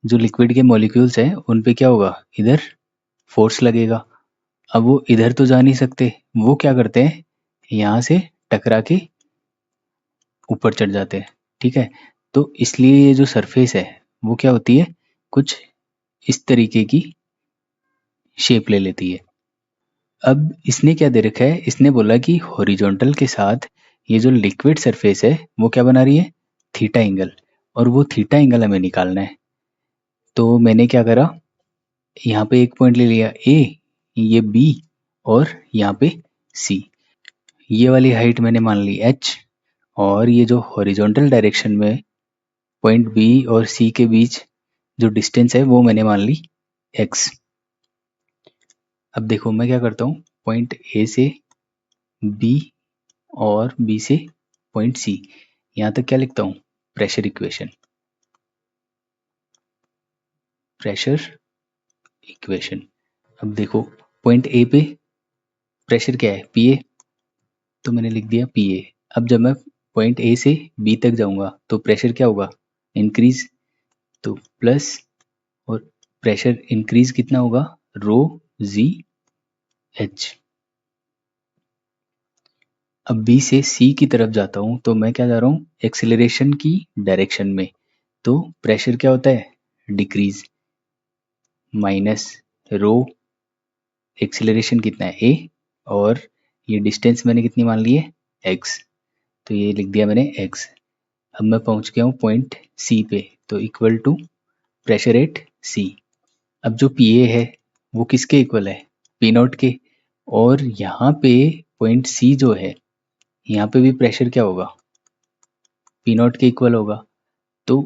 जो लिक्विड के मॉलिक्यूल्स हैं उन पे क्या होगा, इधर फोर्स लगेगा। अब वो इधर तो जा नहीं सकते, वो क्या करते हैं, यहाँ से टकरा के ऊपर चढ़ जाते हैं, ठीक है। तो इसलिए ये जो सरफेस है वो क्या होती है, कुछ इस तरीके की शेप ले लेती है। अब इसने क्या दे रखा है, इसने बोला कि हॉरिजॉन्टल के साथ ये जो लिक्विड सरफेस है वो क्या बना रही है, थीटा एंगल, और वो थीटा एंगल हमें निकालना है। तो मैंने क्या करा, यहाँ पे एक पॉइंट ले लिया ए, ये बी, और यहाँ पे सी। ये वाली हाइट मैंने मान ली एच, और ये जो हॉरिजॉन्टल डायरेक्शन में पॉइंट बी और सी के बीच जो डिस्टेंस है वो मैंने मान ली एक्स। अब देखो मैं क्या करता हूँ, पॉइंट ए से बी और बी से पॉइंट सी, यहाँ तक क्या लिखता हूँ, प्रेशर इक्वेशन। Pressure equation. अब देखो पॉइंट ए पे प्रेशर क्या है, पी ए, तो मैंने लिख दिया पी ए। अब जब मैं पॉइंट ए से बी तक जाऊंगा तो प्रेशर क्या होगा, इंक्रीज, तो प्लस, और प्रेशर इंक्रीज कितना होगा, रो जी एच। अब बी से सी की तरफ जाता हूँ तो मैं क्या जा रहा हूँ, एक्सेलरेशन की डायरेक्शन में। तो प्रेशर क्या होता है, डिक्रीज, माइनस रो, एक्सेलरेशन कितना है ए, और ये डिस्टेंस मैंने कितनी मान ली है, एक्स, तो ये लिख दिया मैंने एक्स। अब मैं पहुंच गया हूँ पॉइंट सी पे, तो इक्वल टू प्रेशर एट सी। अब जो पी ए है वो किसके इक्वल है, पी नॉट के, और यहाँ पे पॉइंट सी जो है यहाँ पे भी प्रेशर क्या होगा, पी नॉट के इक्वल होगा। तो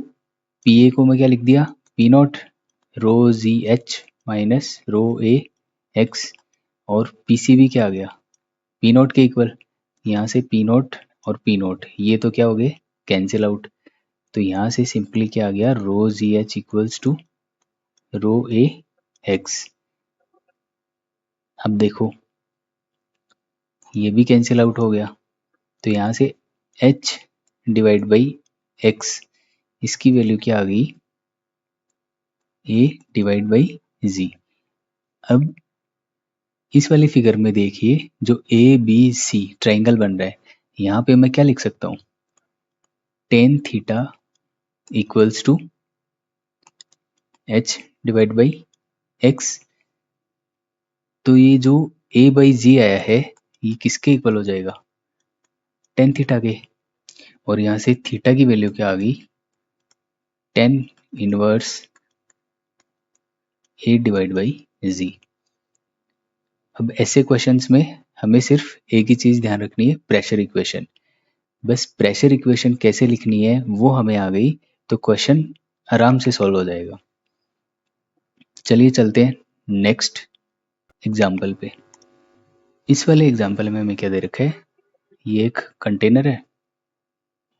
पी ए को मैं क्या लिख दिया, P naught rho ji H minus rho A X, और पी सी भी क्या आ गया, पी नॉट के इक्वल। यहाँ से पी नॉट और पी नॉट ये तो क्या हो गए, कैंसिल आउट। तो यहाँ से सिंपली क्या आ गया, rho ji H equals to rho A X. अब देखो ये भी कैंसिल आउट हो गया, तो यहाँ से h डिवाइड बाई एक्स, इसकी वैल्यू क्या आ गई, a डिवाइड बाई जी। अब इस वाली फिगर में देखिए जो ए बी सी ट्राइंगल बन रहा है, यहाँ पे मैं क्या लिख सकता हूँ, tan theta equals to h divide by X. तो ये जो a बाई जी आया है ये किसके इक्वल हो जाएगा, टेन थीटा के, और यहाँ से थीटा की वैल्यू क्या आ गई, tan inverse A divide by G. अब ऐसे क्वेश्चंस में हमें सिर्फ एक ही चीज़ ध्यान रखनी है, प्रेशर इक्वेशन। बस प्रेशर इक्वेशन कैसे लिखनी है वो हमें आ गई तो क्वेश्चन आराम से सॉल्व हो जाएगा। चलिए चलते हैं नेक्स्ट एग्जाम्पल पे। इस वाले एग्जाम्पल में हमें क्या दे रखा है, ये एक कंटेनर है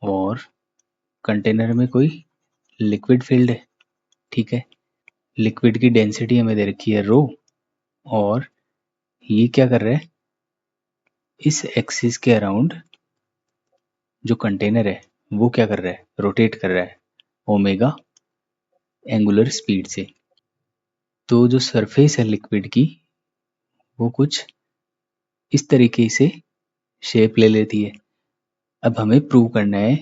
और कंटेनर में कोई लिक्विड फील्ड है, ठीक है। लिक्विड की डेंसिटी हमें दे रखी है रो, और ये क्या कर रहा है, इस एक्सिस के अराउंड जो कंटेनर है वो क्या कर रहा है, रोटेट कर रहा है ओमेगा एंगुलर स्पीड से। तो जो सरफेस है लिक्विड की वो कुछ इस तरीके से शेप ले लेती है। अब हमें प्रूव करना है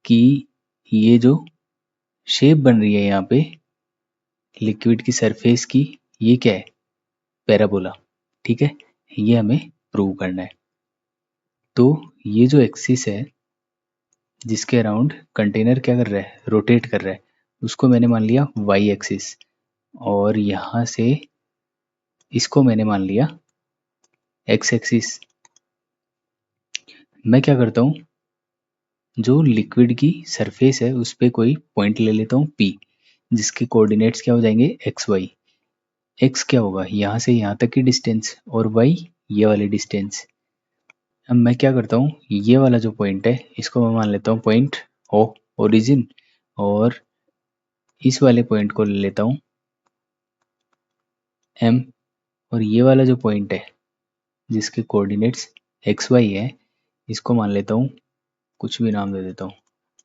कि ये जो शेप बन रही है यहाँ पे लिक्विड की सरफेस की, ये क्या है, पैराबोला, ठीक है। ये हमें प्रूव करना है। तो ये जो एक्सिस है जिसके अराउंड कंटेनर क्या कर रहा है, रोटेट कर रहा है, उसको मैंने मान लिया वाई एक्सिस, और यहाँ से इसको मैंने मान लिया एक्स एक्सिस। मैं क्या करता हूँ, जो लिक्विड की सरफेस है उस पर कोई पॉइंट ले लेता हूँ P, जिसके कोऑर्डिनेट्स क्या हो जाएंगे एक्स वाई। एक्स क्या होगा, यहाँ से यहाँ तक की डिस्टेंस, और वाई ये वाली डिस्टेंस। अब मैं क्या करता हूँ, ये वाला जो पॉइंट है इसको मैं मान लेता हूँ पॉइंट ओ, ओरिजिन, और इस वाले पॉइंट को ले लेता हूँ M, और ये वाला जो पॉइंट है जिसके कोऑर्डिनेट्स एक्स वाई है इसको मान लेता हूँ, कुछ भी नाम दे देता हूँ,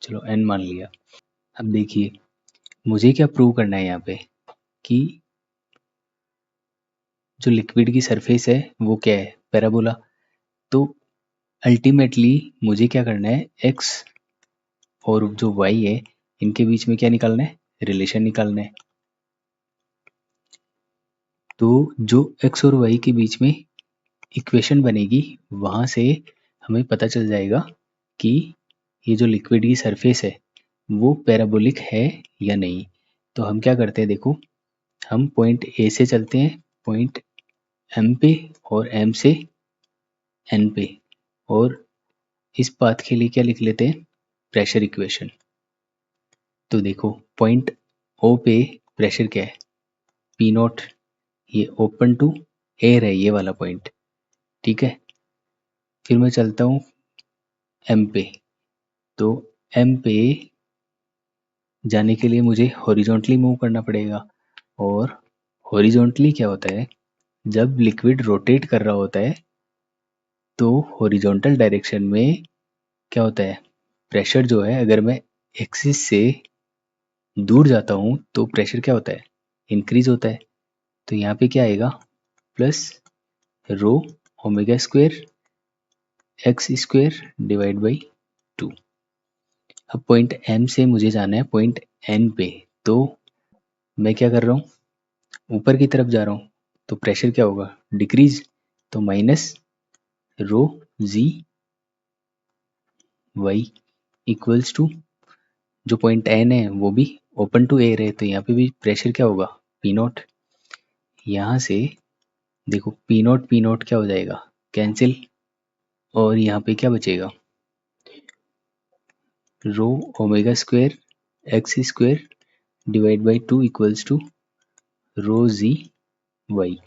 चलो N मान लिया। अब देखिए मुझे क्या प्रूव करना है यहाँ पे कि जो लिक्विड की सरफेस है वो क्या है, पैराबोला। तो अल्टीमेटली मुझे क्या करना है, x और जो y है इनके बीच में क्या निकालना है, रिलेशन निकालना है। तो जो x और y के बीच में इक्वेशन बनेगी वहाँ से हमें पता चल जाएगा कि ये जो लिक्विड की सरफेस है वो पैराबोलिक है या नहीं। तो हम क्या करते हैं, देखो हम पॉइंट A से चलते हैं पॉइंट M पे, और M से N पे, और इस पाथ के लिए क्या लिख लेते हैं, प्रेशर इक्वेशन। तो देखो पॉइंट O पे प्रेशर क्या है, P नॉट, ये ओपन टू एयर है ये वाला पॉइंट, ठीक है। फिर मैं चलता हूँ M पे, तो M पे जाने के लिए मुझे हॉरिजॉन्टली मूव करना पड़ेगा, और हॉरिजॉन्टली क्या होता है, जब लिक्विड रोटेट कर रहा होता है तो हॉरिजॉन्टल डायरेक्शन में क्या होता है, प्रेशर जो है अगर मैं एक्सिस से दूर जाता हूँ तो प्रेशर क्या होता है, इंक्रीज होता है। तो यहाँ पे क्या आएगा, plus rho omega square X square divide by 2। अब पॉइंट एम से मुझे जाना है पॉइंट एन पे, तो मैं क्या कर रहा हूँ, ऊपर की तरफ जा रहा हूँ, तो प्रेशर क्या होगा, डिक्रीज, तो minus rho G Y equals to, जो पॉइंट एन है वो भी ओपन टू एयर है, तो यहाँ पे भी प्रेशर क्या होगा, पी नॉट। यहाँ से देखो पी नॉट क्या हो जाएगा, कैंसिल, और यहाँ पे क्या बचेगा, rho omega square X square divide by 2 equals to rho G Y,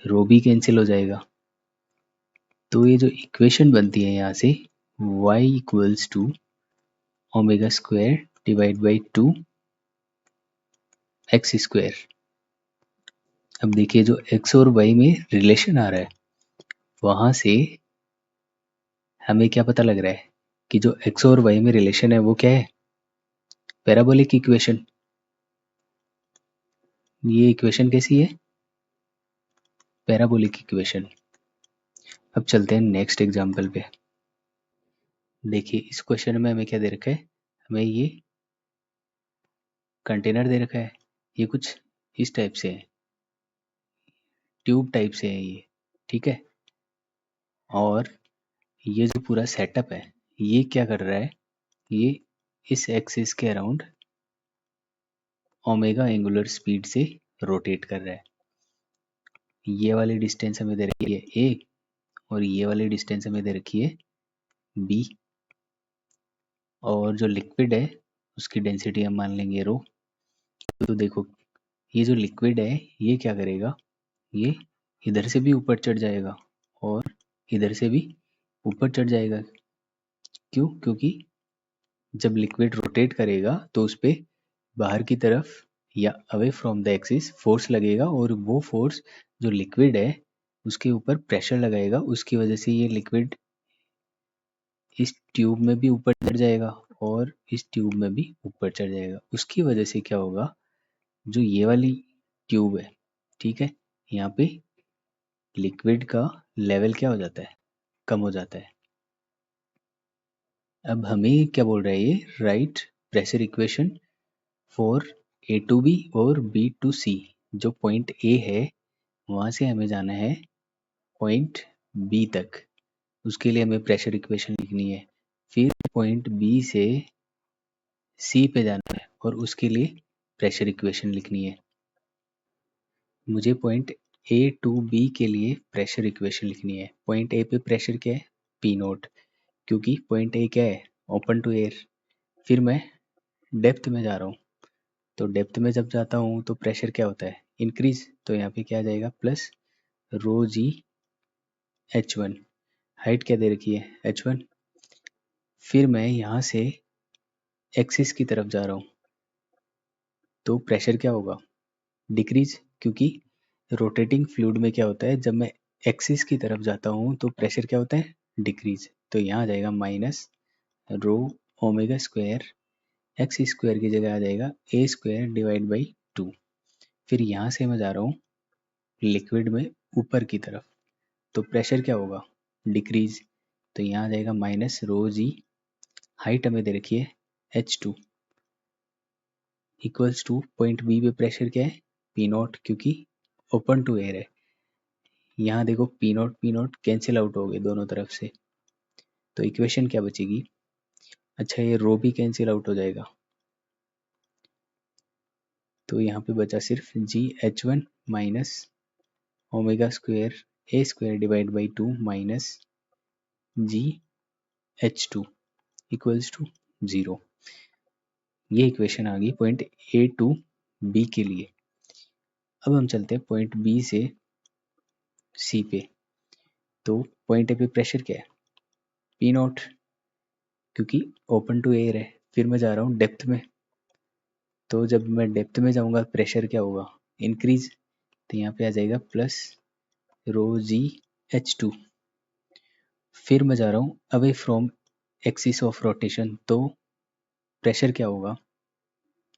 rho भी कैंसिल हो जाएगा। तो ये जो इक्वेशन बनती है यहाँ से y equals to omega square divide by 2 X square. अब देखिए जो x और y में रिलेशन आ रहा है, वहाँ से हमें क्या पता लग रहा है कि जो x और y में रिलेशन है वो क्या है, पैराबोलिक इक्वेशन। ये इक्वेशन कैसी है, पैराबोलिक इक्वेशन। अब चलते हैं नेक्स्ट एग्जाम्पल पे। देखिए इस क्वेश्चन में हमें क्या दे रखा है, हमें ये कंटेनर दे रखा है, ये कुछ इस टाइप से है, ट्यूब टाइप से है ये, ठीक है। और ये जो पूरा सेटअप है ये क्या कर रहा है, ये इस एक्सिस के अराउंड ओमेगा एंगुलर स्पीड से रोटेट कर रहा है। ये वाली डिस्टेंस हमें दे रखी है ए, और ये वाली डिस्टेंस हमें दे रखी है बी, और जो लिक्विड है उसकी डेंसिटी हम मान लेंगे रो। तो देखो ये जो लिक्विड है ये क्या करेगा, ये इधर से भी ऊपर चढ़ जाएगा और इधर से भी ऊपर चढ़ जाएगा। क्यों, क्योंकि जब लिक्विड रोटेट करेगा तो उस पर बाहर की तरफ या away from the axis force लगेगा, और वो फोर्स जो लिक्विड है उसके ऊपर प्रेशर लगाएगा, उसकी वजह से ये लिक्विड इस ट्यूब में भी ऊपर चढ़ जाएगा और इस ट्यूब में भी ऊपर चढ़ जाएगा। उसकी वजह से क्या होगा, जो ये वाली ट्यूब है, ठीक है, यहाँ पे लिक्विड का लेवल क्या हो जाता है, कम हो जाता है। अब हमें क्या बोल रहा है ये, right pressure equation for A to B और बी टू सी। जो पॉइंट ए है वहाँ से हमें जाना है पॉइंट बी तक, उसके लिए हमें प्रेशर इक्वेशन लिखनी है। फिर पॉइंट बी से सी पे जाना है और उसके लिए प्रेशर इक्वेशन लिखनी है। मुझे पॉइंट ए टू बी के लिए प्रेशर इक्वेशन लिखनी है। पॉइंट ए पे प्रेशर क्या है, पी नोट, क्योंकि पॉइंट ए क्या है, ओपन टू एयर। फिर मैं डेप्थ में जा रहा हूँ, तो डेप्थ में जब जाता हूँ तो प्रेशर क्या होता है, इंक्रीज, तो यहाँ पे क्या आ जाएगा, प्लस रो जी H1। हाइट क्या दे रखी है, H1। फिर मैं यहाँ से एक्सिस की तरफ जा रहा हूँ, तो प्रेशर क्या होगा, डिक्रीज, क्योंकि रोटेटिंग फ्लूइड में क्या होता है, जब मैं एक्सिस की तरफ जाता हूँ तो प्रेशर क्या होता है, डिक्रीज। तो यहाँ आ जाएगा minus rho omega square X square की जगह आ जाएगा ए स्क्वायर डिवाइड बाई 2। फिर यहाँ से मैं जा रहा हूँ लिक्विड में ऊपर की तरफ, तो प्रेशर क्या होगा, डिक्रीज। तो यहाँ आ जाएगा माइनस रो जी, हाइट हमें दे रखी है H2 equals to, point B पे प्रेशर क्या है, पी नॉट, क्योंकि ओपन टू एयर है। यहाँ देखो पी नॉट कैंसिल आउट हो गए दोनों तरफ से, तो इक्वेशन क्या बचेगी, अच्छा ये रो भी कैंसिल आउट हो जाएगा, तो यहाँ पे बचा सिर्फ G H1 minus omega square A square divide by 2 minus G H2 equals to 0। ये इक्वेशन आ गई पॉइंट ए टू बी के लिए। अब हम चलते हैं पॉइंट बी से सी पे। तो पॉइंट ए पे प्रेशर क्या है, पी नॉट, क्योंकि ओपन टू एयर है। फिर मैं जा रहा हूँ डेप्थ में, तो जब मैं डेप्थ में जाऊँगा प्रेशर क्या होगा, इंक्रीज, तो यहाँ पे आ जाएगा प्लस रो जी H2। फिर मैं जा रहा हूँ away from axis of rotation, तो प्रेशर क्या होगा,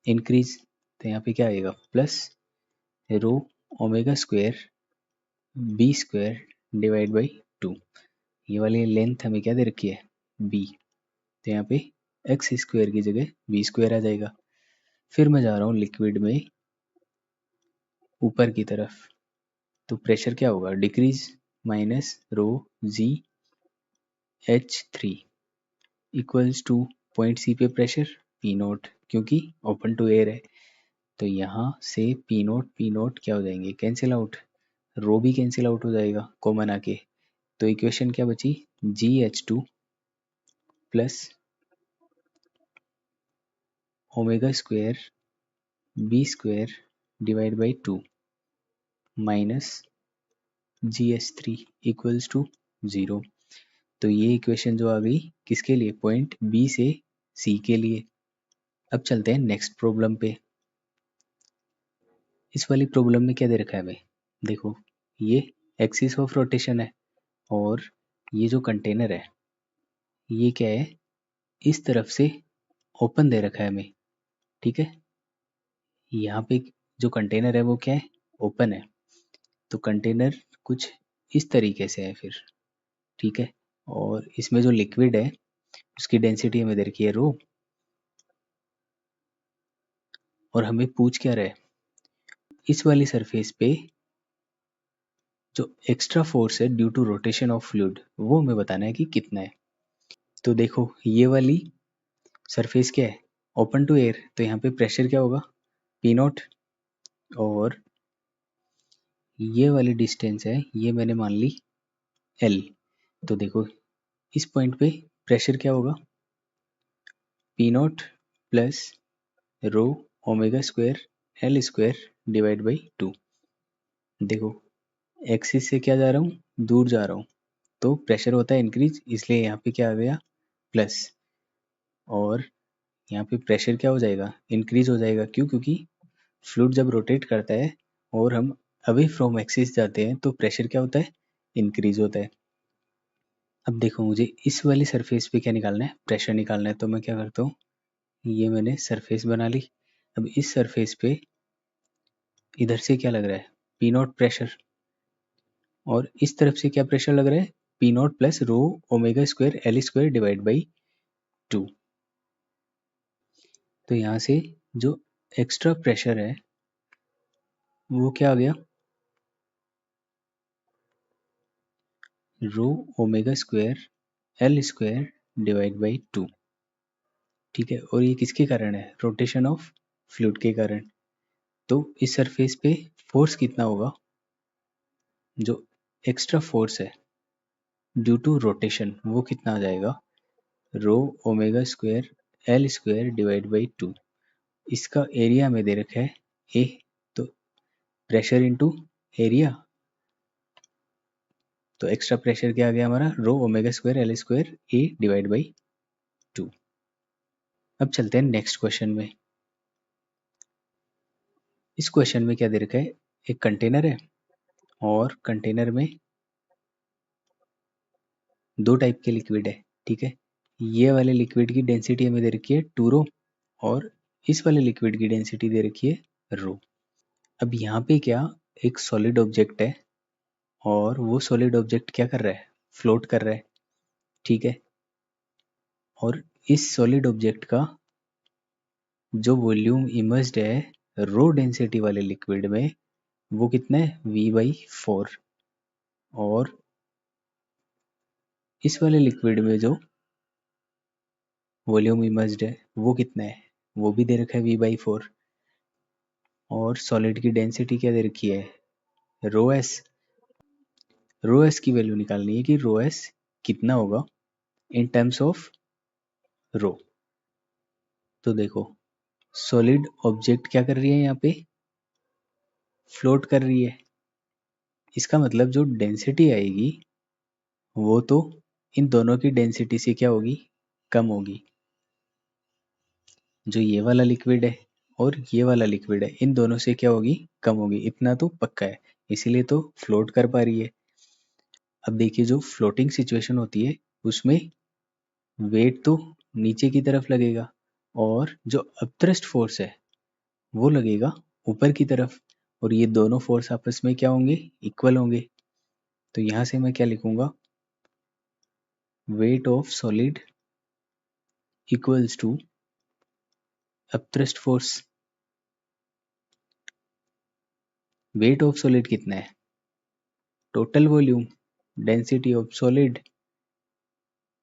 इंक्रीज, तो यहाँ पे क्या आएगा, plus rho omega square B square divide by 2। ये वाली लेंथ हमें क्या दे रखी है, b, तो यहाँ पे एक्स स्क्वायर की जगह बी स्क्वायर आ जाएगा। फिर मैं जा रहा हूँ लिक्विड में ऊपर की तरफ, तो प्रेशर क्या होगा, decrease minus rho ji H three equals to point C पे प्रेशर पी नोट, क्योंकि ओपन टू एयर है। तो यहाँ से पी नोट क्या हो जाएंगे, कैंसिल आउट, रो भी कैंसिल आउट हो जाएगा कॉमन आके। तो इक्वेशन क्या बची, G H two plus omega square B square divide by two minus G H three equals to 0। तो ये इक्वेशन जो आ गई किसके लिए, पॉइंट बी से सी के लिए। अब चलते हैं नेक्स्ट प्रॉब्लम पे। इस वाली प्रॉब्लम में क्या दे रखा है हमें, देखो ये एक्सिस ऑफ रोटेशन है और ये जो कंटेनर है ये क्या है, इस तरफ से ओपन दे रखा है हमें, ठीक है। यहाँ पे जो कंटेनर है वो क्या है, ओपन है। तो कंटेनर कुछ इस तरीके से है फिर, ठीक है। और इसमें जो लिक्विड है उसकी डेंसिटी हमें दे रखी है रो, और हमें पूछ क्या रहा है, इस वाली सरफेस पे जो एक्स्ट्रा फोर्स है due to rotation of fluid वो हमें बताना है कि कितना है। तो देखो ये वाली सरफेस क्या है, ओपन टू एयर, तो यहाँ पे प्रेशर क्या होगा, पी नॉट, और ये वाली डिस्टेंस है ये मैंने मान ली एल। तो देखो इस पॉइंट पे प्रेशर क्या होगा, P naught plus rho omega square L square divide by to. देखो एक्सिस से क्या जा रहा हूँ, दूर जा रहा हूँ, तो प्रेशर होता है इंक्रीज, इसलिए यहाँ पे क्या आ गया प्लस, और यहाँ पे प्रेशर क्या हो जाएगा, इंक्रीज हो जाएगा। क्यों, क्योंकि फ्लूइड जब रोटेट करता है और हम अवे फ्रॉम एक्सिस जाते हैं तो प्रेशर क्या होता है, इंक्रीज होता है। अब देखो मुझे इस वाली सरफेस पे क्या निकालना है, प्रेशर निकालना है। तो मैं क्या करता हूँ, ये मैंने सरफेस बना ली। अब इस सरफेस पे इधर से क्या लग रहा है, पी नॉट प्रेशर, और इस तरफ से क्या प्रेशर लग रहा है, P naught plus rho omega square L square divide by to. तो यहाँ से जो एक्स्ट्रा प्रेशर है वो क्या आ गया, रो omega square L square divide by to, ठीक है। और ये किसके कारण है, रोटेशन ऑफ फ्लूइड के कारण। तो इस सरफेस पे फोर्स कितना होगा, जो एक्स्ट्रा फोर्स है ड्यू टू रोटेशन वो कितना आ जाएगा, रो omega square L square divide by to. इसका एरिया में दे रखा है ए, तो प्रेशर इनटू एरिया, तो एक्स्ट्रा प्रेशर क्या आ गया हमारा, रो omega square L square A divide by to. अब चलते हैं नेक्स्ट क्वेश्चन में। इस क्वेश्चन में क्या दे रखा है, एक कंटेनर है और कंटेनर में दो टाइप के लिक्विड है, ठीक है। ये वाले लिक्विड की डेंसिटी हमें दे रखी है 2 रो, और इस वाले लिक्विड की डेंसिटी दे रखी है रो। अब यहाँ पे क्या, एक सॉलिड ऑब्जेक्ट है और वो सॉलिड ऑब्जेक्ट क्या कर रहा है, फ्लोट कर रहा है, ठीक है। और इस सॉलिड ऑब्जेक्ट का जो वॉल्यूम इमर्स्ड है रो डेंसिटी वाले लिक्विड में वो कितना है, V/4, और इस वाले लिक्विड में जो वॉल्यूम इमर्स्ड है वो कितना है, वो भी दे रखा है V/4, और सॉलिड की डेंसिटी क्या दे रखी है, रो एस। रो एस की वैल्यू निकालनी है कि रो एस कितना होगा इन टर्म्स ऑफ रो। तो देखो सॉलिड ऑब्जेक्ट क्या कर रही है, यहाँ पे फ्लोट कर रही है। इसका मतलब जो डेंसिटी आएगी वो तो इन दोनों की डेंसिटी से क्या होगी, कम होगी। जो ये वाला लिक्विड है और ये वाला लिक्विड है इन दोनों से क्या होगी, कम होगी, इतना तो पक्का है, इसीलिए तो फ्लोट कर पा रही है। अब देखिए जो फ्लोटिंग सिचुएशन होती है उसमें वेट तो नीचे की तरफ लगेगा और जो अपथ्रस्ट फोर्स है वो लगेगा ऊपर की तरफ, और ये दोनों फोर्स आपस में क्या होंगे, इक्वल होंगे। तो यहाँ से मैं क्या लिखूंगा, weight of solid equals to upthrust force. Weight of solid कितना है? Total volume density of solid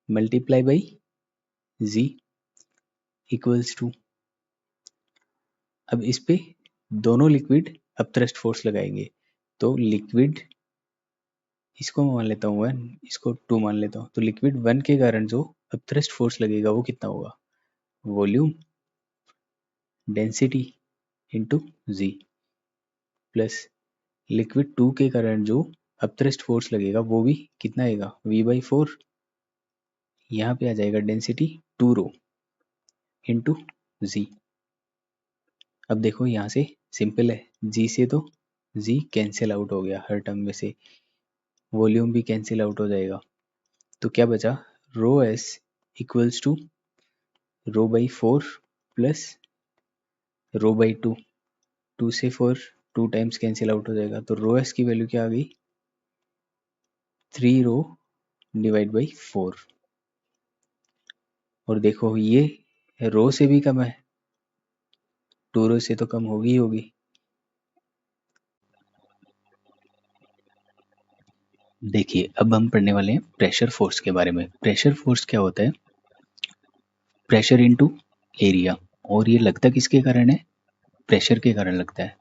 multiply by G equals to. अब इस पे दोनों लिक्विड अपथ्रस्ट फोर्स लगाएंगे, तो लिक्विड, इसको मैं मान लेता हूँ 1, इसको 2 मान लेता हूँ, तो लिक्विड 1 के कारण जो अपथ्रस्ट फोर्स लगेगा वो कितना होगा? वॉल्यूम डेंसिटी इंटू जी, प्लस लिक्विड 2 के कारण जो अपथ्रस्ट फोर्स लगेगा वो भी कितना आएगा? V/4। यहाँ पे आ जाएगा डेंसिटी 2 रो इंटू जी। अब देखो यहाँ से सिंपल है, जी से तो जी कैंसिल आउट हो गया हर टर्म में से, वॉल्यूम भी कैंसिल आउट हो जाएगा, तो क्या बचा? Rho S equals to रो/4 plus रो/2। 2 से 4 2 टाइम्स कैंसिल आउट हो जाएगा, तो रो एस की वैल्यू क्या आ गई? 3 रो डिवाइड बाई 4। और देखो ये रो से भी कम है, 2 रो से तो कम होगी ही होगी। देखिए अब हम पढ़ने वाले हैं प्रेशर फोर्स के बारे में। प्रेशर फोर्स क्या होता है? Pressure into area. और ये लगता किसके कारण है? प्रेशर के कारण लगता है।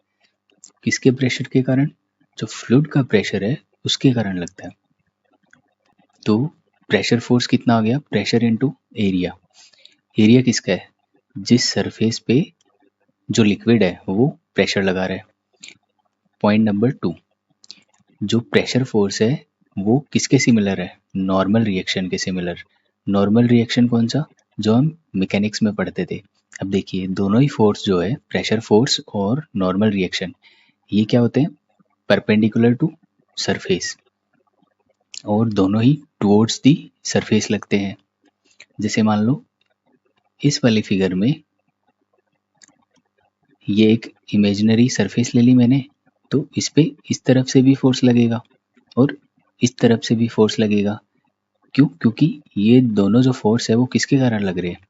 किसके प्रेशर के कारण? जो फ्लूइड का प्रेशर है उसके कारण लगता है। तो प्रेशर फोर्स कितना आ गया? Pressure into area. एरिया किसका है? जिस सरफेस पे जो लिक्विड है वो प्रेशर लगा रहा है। पॉइंट नंबर 2, जो प्रेशर फोर्स है वो किसके सिमिलर है? नॉर्मल रिएक्शन के सिमिलर। नॉर्मल रिएक्शन कौन सा? जो हम मैकेनिक्स में पढ़ते थे। अब देखिए दोनों ही फोर्स जो है, प्रेशर फोर्स और नॉर्मल रिएक्शन, ये क्या होते हैं? परपेंडिकुलर टू सरफेस, और दोनों ही टुवर्ड्स दी सरफेस लगते हैं। जैसे मान लो इस वाली फिगर में ये एक इमेजिनरी सरफेस ले ली मैंने, तो इस पे इस तरफ से भी फोर्स लगेगा और इस तरफ से भी फोर्स लगेगा। क्यों? क्योंकि ये दोनों जो फोर्स है वो किसके कारण लग रहे हैं?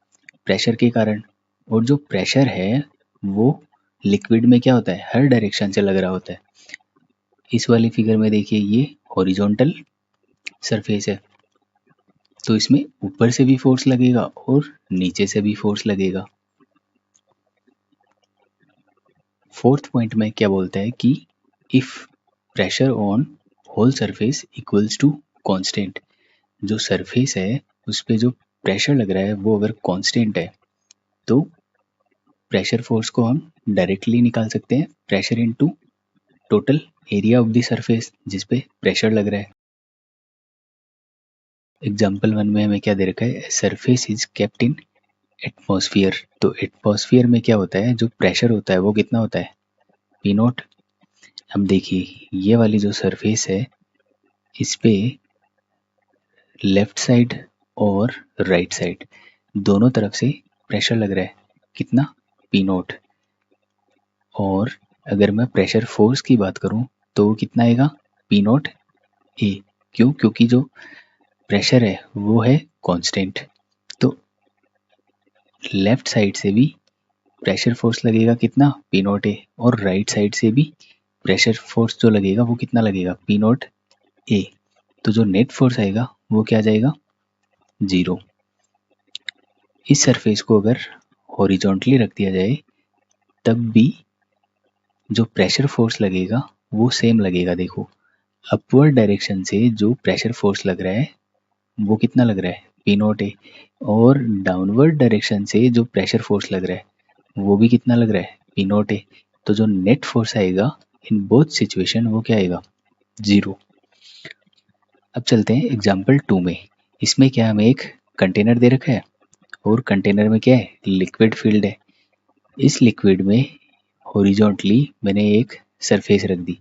प्रेशर के कारण। और जो प्रेशर है वो लिक्विड में क्या होता है? हर डायरेक्शन से लग रहा होता है। इस वाली फिगर में देखिए ये हॉरिजॉन्टल सरफेस है, तो इसमें ऊपर से भी फोर्स लगेगा और नीचे से भी फोर्स लगेगा। फोर्थ पॉइंट में क्या बोलता है कि if pressure on whole surface equals to constant, जो सरफेस है उस पे जो प्रेशर लग रहा है वो अगर कांस्टेंट है तो प्रेशर फोर्स को हम डायरेक्टली निकाल सकते हैं, pressure into total area of the surface जिस पे प्रेशर लग रहा है। एग्जाम्पल 1 में हमें क्या दे रखा है? Surface is kept in atmosphere. तो एटमॉस्फेयर में क्या होता है? जो प्रेशर होता है वो कितना होता है? P0। अब देखिए ये वाली जो सरफेस है इस पे लेफ्ट साइड और राइट साइड दोनों तरफ से प्रेशर लग रहा है, कितना? P0। और अगर मैं प्रेशर फोर्स की बात करूं तो कितना आएगा? P0 A। क्यों? क्योंकि जो प्रेशर है वो है कांस्टेंट, तो लेफ्ट साइड से भी प्रेशर फोर्स लगेगा कितना? P0 A। और राइट साइड से भी प्रेशर फोर्स जो लगेगा वो कितना लगेगा? P0 A। तो जो नेट फोर्स आएगा वो क्या जाएगा? 0। इस सरफेस को अगर हॉरिजॉन्टली रख दिया जाए तब भी जो प्रेशर फोर्स लगेगा वो सेम लगेगा। देखो अपवर्ड डायरेक्शन से जो प्रेशर फोर्स लग रहा है वो कितना लग रहा है? P0 A। और डाउनवर्ड डायरेक्शन से जो प्रेशर फोर्स लग रहा है वो भी कितना लग रहा है? P0 A। तो जो नेट फोर्स आएगा इन बोथ सिचुएशन वो क्या आएगा? 0। अब चलते हैं एग्जाम्पल 2 में। इसमें क्या हमें एक कंटेनर दे रखा है और कंटेनर में क्या है? लिक्विड फील्ड है। इस लिक्विड में हॉरिजॉन्टली मैंने एक सरफेस रख दी।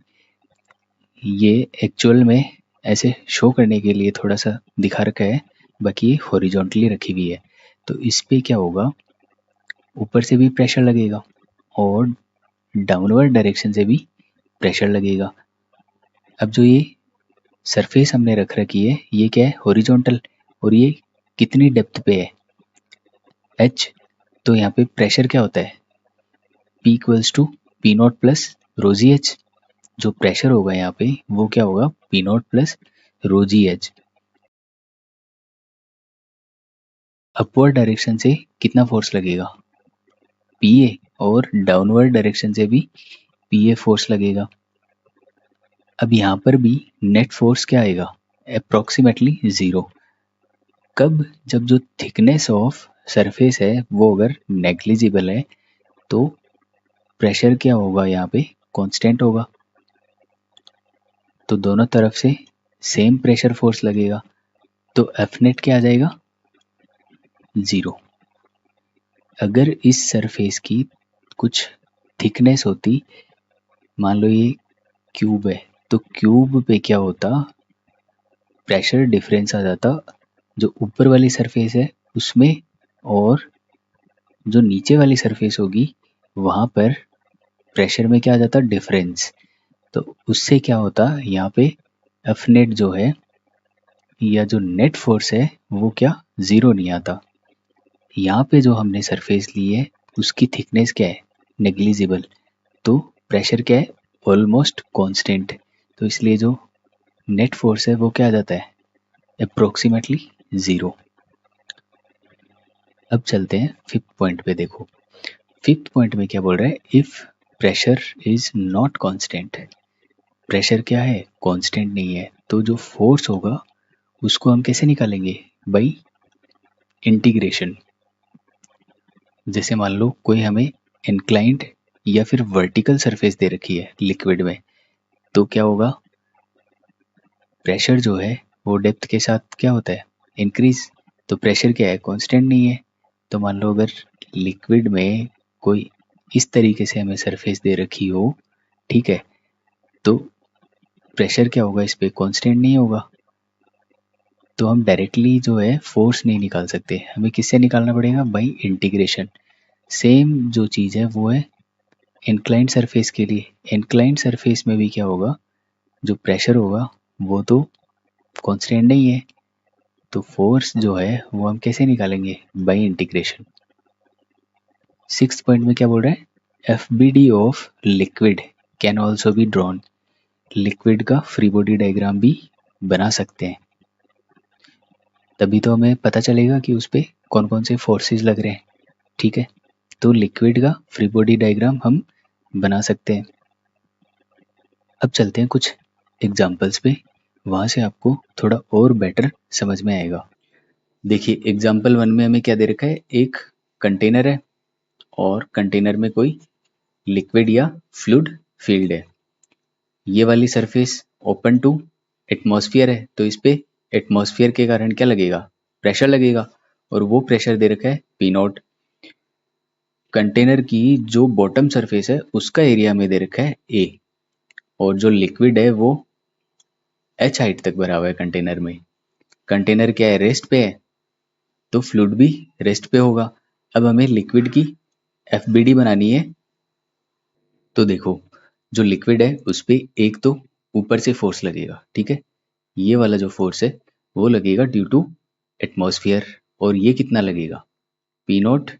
ये एक्चुअल में ऐसे शो करने के लिए थोड़ा सा दिखा रखा है, बाकी ये हॉरिजॉन्टली रखी हुई है। तो इस पे क्या होगा? ऊपर से भी प्रेशर लगेगा और डाउनवर्ड डायरेक्शन से भी प्रेशर लगेगा। अब जो ये सरफेस हमने रख रखी है ये क्या है? हॉरिजॉन्टल। और ये कितनी डेप्थ पे है, h। तो यहाँ पे प्रेशर क्या होता है, P equals to P naught plus rho ji H. जो प्रेशर होगा यहाँ पे वो क्या होगा, पी नॉट प्लस रो जी एच। अपवर्ड डायरेक्शन से कितना फोर्स लगेगा, पी ए, और डाउनवर्ड डायरेक्शन से भी पी ए फोर्स लगेगा। अब यहाँ पर भी नेट फोर्स क्या आएगा, अप्रोक्सीमेटली ज़ीरो। कब, जब जो थिकनेस ऑफ सरफेस है वो अगर नेग्लिजिबल है तो प्रेशर क्या होगा यहाँ पे, कांस्टेंट होगा। तो दोनों तरफ से सेम प्रेशर फोर्स लगेगा, तो एफ नेट क्या आ जाएगा, ज़ीरो। अगर इस सरफेस की कुछ थिकनेस होती, मान लो ये क्यूब है, तो क्यूब पे क्या होता, प्रेशर डिफरेंस आ जाता जो ऊपर वाली सरफेस है उसमें, और जो नीचे वाली सरफेस होगी वहाँ पर प्रेशर में क्या आ जाता, डिफरेंस। तो उससे क्या होता, यहाँ पे एफ नेट जो है या जो नेट फोर्स है वो क्या, ज़ीरो नहीं आता। यहाँ पे जो हमने सरफेस ली है उसकी थिकनेस क्या है, नेग्लिजिबल, तो प्रेशर क्या है, ऑलमोस्ट कांस्टेंट। तो इसलिए जो नेट फोर्स है वो क्या आ जाता है, अप्रोक्सीमेटली ज़ीरो। अब चलते हैं फिफ्थ पॉइंट पे। देखो फिफ्थ पॉइंट में क्या बोल रहा है, if pressure is not constant. Pressure क्या है, कांस्टेंट नहीं है, तो जो फोर्स होगा उसको हम कैसे निकालेंगे, बाई इंटीग्रेशन। जैसे मान लो कोई हमें इंक्लाइंड या फिर वर्टिकल सरफेस दे रखी है लिक्विड में, तो क्या होगा, प्रेशर जो है वो डेप्थ के साथ क्या होता है, इंक्रीज। तो प्रेशर क्या है, कांस्टेंट नहीं है। तो मान लो अगर लिक्विड में कोई इस तरीके से हमें सरफेस दे रखी हो, ठीक है, तो प्रेशर क्या होगा, इस पे कांस्टेंट नहीं होगा। तो हम डायरेक्टली जो है फोर्स नहीं निकाल सकते, हमें किससे निकालना पड़ेगा, बाई इंटीग्रेशन। सेम जो चीज़ है वो है इंक्लाइंड सरफेस के लिए। इंक्लाइंड सरफेस में भी क्या होगा, जो प्रेशर होगा वो तो कांस्टेंट नहीं है, तो फोर्स जो है वो हम कैसे निकालेंगे, बाई इंटीग्रेशन। सिक्स्थ पॉइंट में क्या बोल रहा है, F B D of liquid can also be drawn. Liquid का फ्री बॉडी डायग्राम भी बना सकते हैं, तभी तो हमें पता चलेगा कि उस पर कौन कौन से फोर्सेस लग रहे हैं, ठीक है। तो लिक्विड का फ्री बॉडी डायग्राम हम बना सकते हैं। अब चलते हैं कुछ एग्जाम्पल्स पे, वहाँ से आपको थोड़ा और बेटर समझ में आएगा। देखिए एग्जाम्पल 1 में हमें क्या दे रखा है, एक कंटेनर है और कंटेनर में कोई लिक्विड या फ्लूइड फील्ड है। ये वाली सरफेस ओपन टू एटमॉस्फेयर है, तो इस पे एटमॉस्फेयर के कारण क्या लगेगा, प्रेशर लगेगा, और वो प्रेशर दे रखा है पी नॉट। कंटेनर की जो बॉटम सरफेस है उसका एरिया में दे रखा है ए, और जो लिक्विड है वो एच हाइट तक भरा हुआ है कंटेनर में। कंटेनर क्या है, रेस्ट पे है, तो फ्लूइड भी रेस्ट पे होगा। अब हमें लिक्विड की एफ बी डी बनानी है। तो देखो जो लिक्विड है उस पे एक तो ऊपर से फोर्स लगेगा, ठीक है, ये वाला जो फोर्स है वो लगेगा ड्यू टू एटमॉस्फेयर, और ये कितना लगेगा, पी नॉट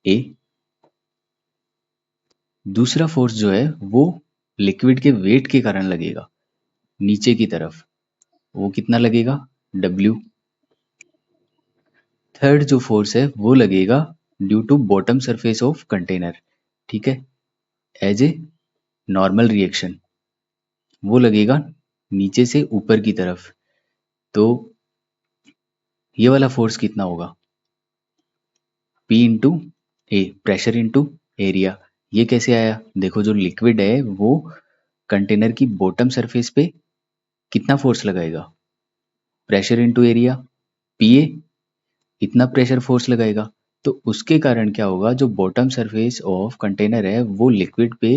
ए। दूसरा फोर्स जो है वो लिक्विड के वेट के कारण लगेगा नीचे की तरफ, वो कितना लगेगा, डब्ल्यू। थर्ड जो फोर्स है वो लगेगा due to bottom surface of container, ठीक है, एज ए नॉर्मल रिएक्शन, वो लगेगा नीचे से ऊपर की तरफ। तो ये वाला फोर्स कितना होगा, P इंटू ए, प्रेशर इंटू एरिया। ये कैसे आया, देखो जो लिक्विड है वो कंटेनर की बॉटम सरफेस पे कितना फोर्स लगाएगा, pressure into area, P A, इतना प्रेशर फोर्स लगाएगा। तो उसके कारण क्या होगा, जो बॉटम सरफेस ऑफ कंटेनर है वो लिक्विड पे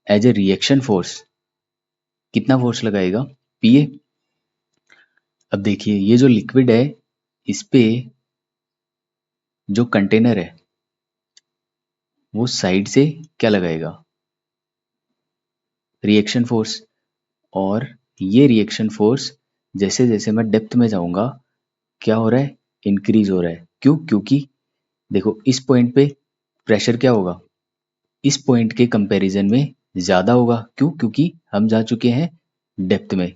एज ए रिएक्शन फोर्स कितना फोर्स लगाएगा, पी ए। अब देखिए ये जो लिक्विड है इस पे जो कंटेनर है वो साइड से क्या लगाएगा, रिएक्शन फोर्स, और ये रिएक्शन फोर्स जैसे जैसे मैं डेप्थ में जाऊंगा क्या हो रहा है, इंक्रीज हो रहा है। क्यों? क्योंकि देखो इस पॉइंट पे प्रेशर क्या होगा, इस पॉइंट के कंपैरिजन में ज़्यादा होगा। क्यों? क्योंकि हम जा चुके हैं डेप्थ में।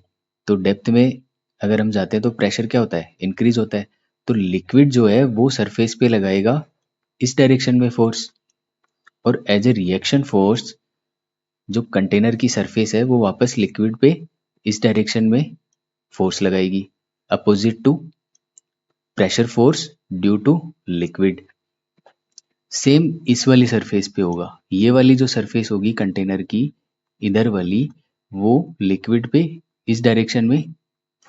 तो डेप्थ में अगर हम जाते हैं तो प्रेशर क्या होता है, इंक्रीज होता है। तो लिक्विड जो है वो सरफेस पे लगाएगा इस डायरेक्शन में फोर्स, और एज ए रिएक्शन फोर्स जो कंटेनर की सरफेस है वो वापस लिक्विड पे इस डायरेक्शन में फोर्स लगाएगी, opposite to pressure force due to liquid. Same इस वाली सरफेस पे होगा। ये वाली जो सरफेस होगी कंटेनर की, इधर वाली, वो लिक्विड पे इस डायरेक्शन में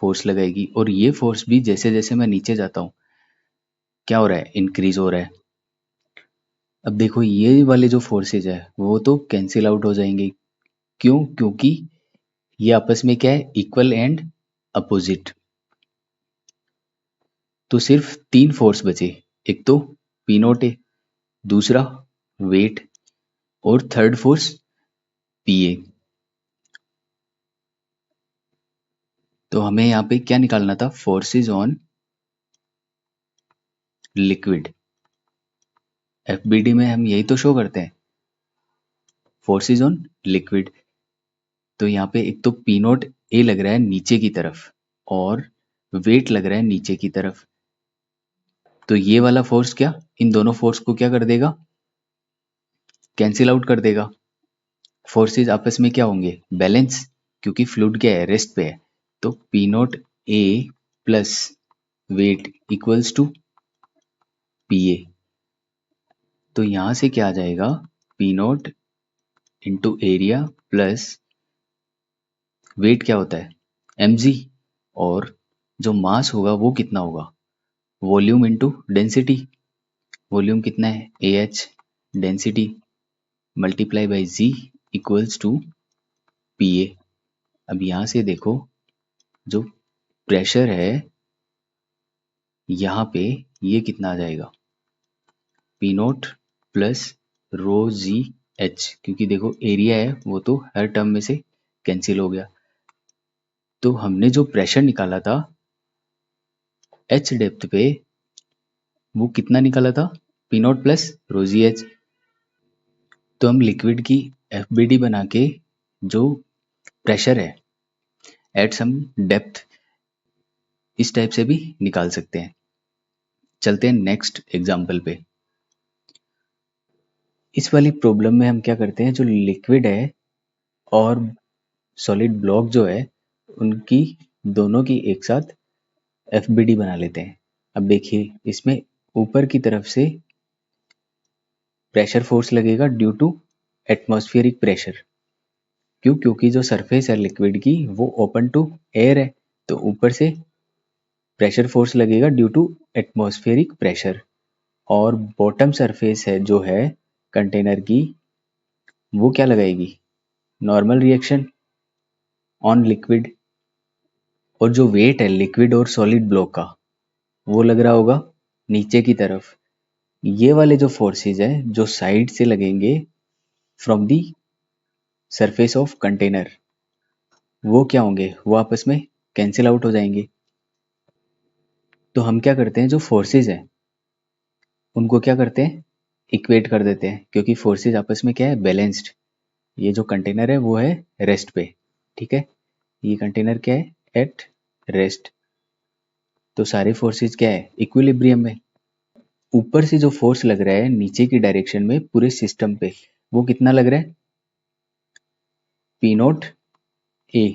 फोर्स लगाएगी, और ये फोर्स भी जैसे जैसे मैं नीचे जाता हूँ क्या हो रहा है, इंक्रीज हो रहा है। अब देखो ये वाले जो फोर्सेज है वो तो कैंसिल आउट हो जाएंगे। क्यों? क्योंकि ये आपस में क्या है, इक्वल एंड अपोजिट। तो सिर्फ तीन फोर्स बचे, एक तो पी नोट ए, दूसरा वेट, और थर्ड फोर्स पी ए। तो हमें यहाँ पे क्या निकालना था, फोर्सेज ऑन लिक्विड। एफबीडी में हम यही तो शो करते हैं, फोर्सेज ऑन लिक्विड। तो यहाँ पे एक तो पी नोट ए लग रहा है नीचे की तरफ, और वेट लग रहा है नीचे की तरफ। तो ये वाला फोर्स क्या, इन दोनों फोर्स को क्या कर देगा, कैंसिल आउट कर देगा। फोर्सेज आपस में क्या होंगे, बैलेंस, क्योंकि फ्लूइड क्या है, रेस्ट पे है। तो P naught A plus weight equals to P A. तो यहां से क्या आ जाएगा, P naught into area plus weight क्या होता है, mg, और जो मास होगा वो कितना होगा, वॉल्यूम इंटू डेंसिटी। वॉल्यूम कितना है, ah, density multiply by G equals to P A. अब यहाँ से देखो जो प्रेशर है यहाँ पे, ये कितना आ जाएगा, पी नोट प्लस रो जी एच, क्योंकि देखो एरिया है वो तो हर टर्म में से कैंसिल हो गया। तो हमने जो प्रेशर निकाला था एच डेप्थ पे, वो कितना निकाला था, पी नोट प्लस रो जी एच। तो हम लिक्विड की एफबीडी बना के जो प्रेशर है एट सम डेप्थ, इस टाइप से भी निकाल सकते हैं। चलते हैं नेक्स्ट एग्जांपल पे। इस वाली प्रॉब्लम में हम क्या करते हैं, जो लिक्विड है और सॉलिड ब्लॉक जो है उनकी दोनों की एक साथ एफबीडी बना लेते हैं। अब देखिए इसमें ऊपर की तरफ से प्रेशर फोर्स लगेगा ड्यू टू एटमॉस्फेरिक प्रेशर। क्यों? क्योंकि जो सरफेस है लिक्विड की वो ओपन टू एयर है, तो ऊपर से प्रेशर फोर्स लगेगा ड्यू टू एटमॉस्फेरिक प्रेशर। और बॉटम सरफेस है जो है कंटेनर की, वो क्या लगाएगी, नॉर्मल रिएक्शन ऑन लिक्विड। और जो वेट है लिक्विड और सॉलिड ब्लॉक का वो लग रहा होगा नीचे की तरफ। ये वाले जो फोर्सेस है जो साइड से लगेंगे from the surface of container, वो क्या होंगे, वो आपस में कैंसिल आउट हो जाएंगे। तो हम क्या करते हैं, जो फोर्सेस है उनको क्या करते हैं, इक्वेट कर देते हैं, क्योंकि फोर्सेस आपस में क्या है, बैलेंस्ड। ये जो कंटेनर है वो है रेस्ट पे, ठीक है, ये कंटेनर क्या है, एट रेस्ट। तो सारे फोर्सेस क्या है, इक्विलिब्रियम में। ऊपर से जो फोर्स लग रहा है नीचे की डायरेक्शन में पूरे सिस्टम पे, वो कितना लग रहा है, पी नोट ए।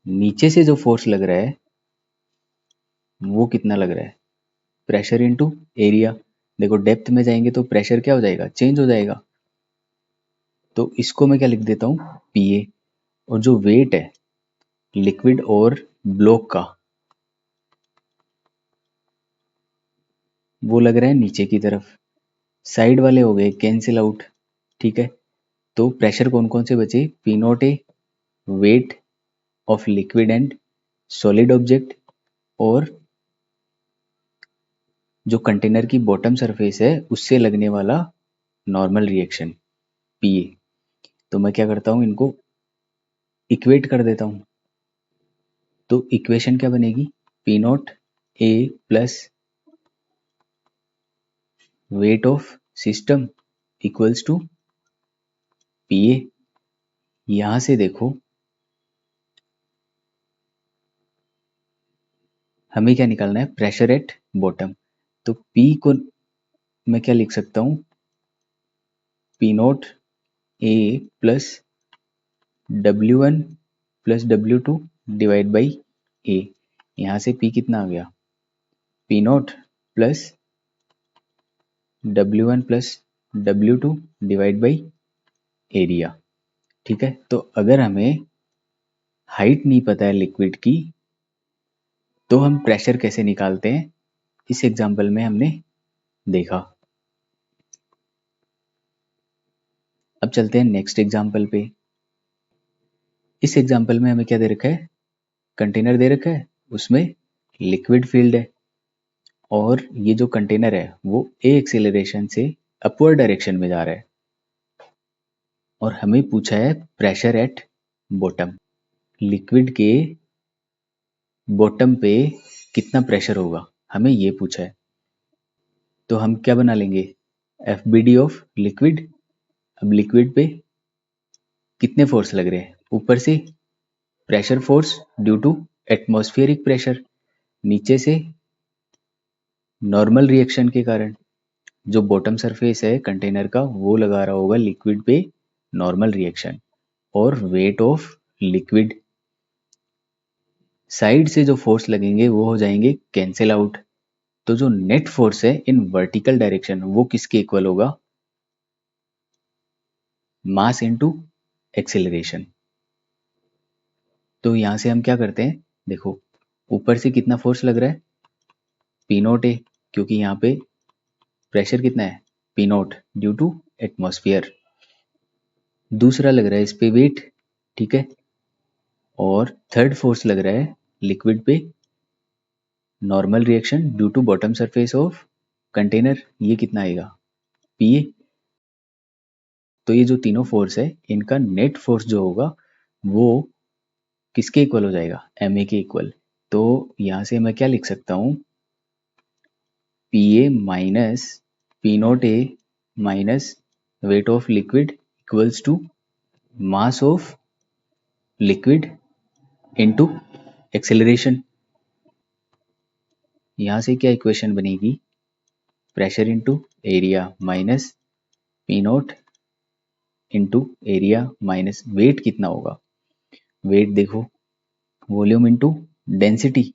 नीचे से जो फोर्स लग रहा है वो कितना लग रहा है, प्रेशर इनटू एरिया। देखो डेप्थ में जाएंगे तो प्रेशर क्या हो जाएगा, चेंज हो जाएगा। तो इसको मैं क्या लिख देता हूँ, पी ए। और जो वेट है लिक्विड और ब्लॉक का वो लग रहा है नीचे की तरफ, साइड वाले हो गए कैंसिल आउट, ठीक है। तो प्रेशर कौन कौन से बचे, P naught A, wait of liquid and solid object, और जो कंटेनर की बॉटम सरफेस है उससे लगने वाला नॉर्मल रिएक्शन पी ए। तो मैं क्या करता हूँ, इनको इक्वेट कर देता हूँ। तो इक्वेशन क्या बनेगी, P naught A plus weight of system equals to P A. यहां से देखो हमें क्या निकालना है, प्रेशर एट बॉटम। तो P को मैं क्या लिख सकता हूँ, P naught A plus W1 plus W2 divide by A. यहाँ से P कितना आ गया, P naught plus W1 plus W2 divide by area. ठीक है, तो अगर हमें हाइट नहीं पता है लिक्विड की तो हम प्रेशर कैसे निकालते हैं, इस एग्जांपल में हमने देखा। अब चलते हैं नेक्स्ट एग्जांपल पे। इस एग्जांपल में हमें क्या दे रखा है, कंटेनर दे रखा है, उसमें लिक्विड फील्ड है और ये जो कंटेनर है वो ए एक्सेलरेशन से अपवर्ड डायरेक्शन में जा रहा है और हमें पूछा है प्रेशर एट बॉटम। लिक्विड के बॉटम पे कितना प्रेशर होगा, हमें ये पूछा है। तो हम क्या बना लेंगे, F B D of liquid. अब लिक्विड पे कितने फोर्स लग रहे हैं, ऊपर से pressure force due to atmospheric pressure, नीचे से नॉर्मल रिएक्शन के कारण जो बॉटम सरफेस है कंटेनर का वो लगा रहा होगा लिक्विड पे नॉर्मल रिएक्शन, और वेट ऑफ लिक्विड। साइड से जो फोर्स लगेंगे वो हो जाएंगे कैंसिल आउट। तो जो नेट फोर्स है इन वर्टिकल डायरेक्शन वो किसके इक्वल होगा, मास इनटू एक्सेलरेशन। तो यहां से हम क्या करते हैं, देखो ऊपर से कितना फोर्स लग रहा है, पी नॉट ए, क्योंकि यहाँ पे प्रेशर कितना है, P naught due to atmosphere. दूसरा लग रहा है इस पे वेट, ठीक है, और थर्ड फोर्स लग रहा है लिक्विड पे normal reaction due to bottom surface of container, ये कितना आएगा, पी ए। तो ये जो तीनों फोर्स है इनका नेट फोर्स जो होगा वो किसके इक्वल हो जाएगा, एम ए के इक्वल। तो यहां से मैं क्या लिख सकता हूं, P A minus P naught A minus weight of liquid equals to mass of liquid into acceleration. यहां से क्या इक्वेशन बनेगी, pressure into area minus P naught into area minus weight कितना होगा, वेट देखो वॉल्यूम इनटू डेंसिटी,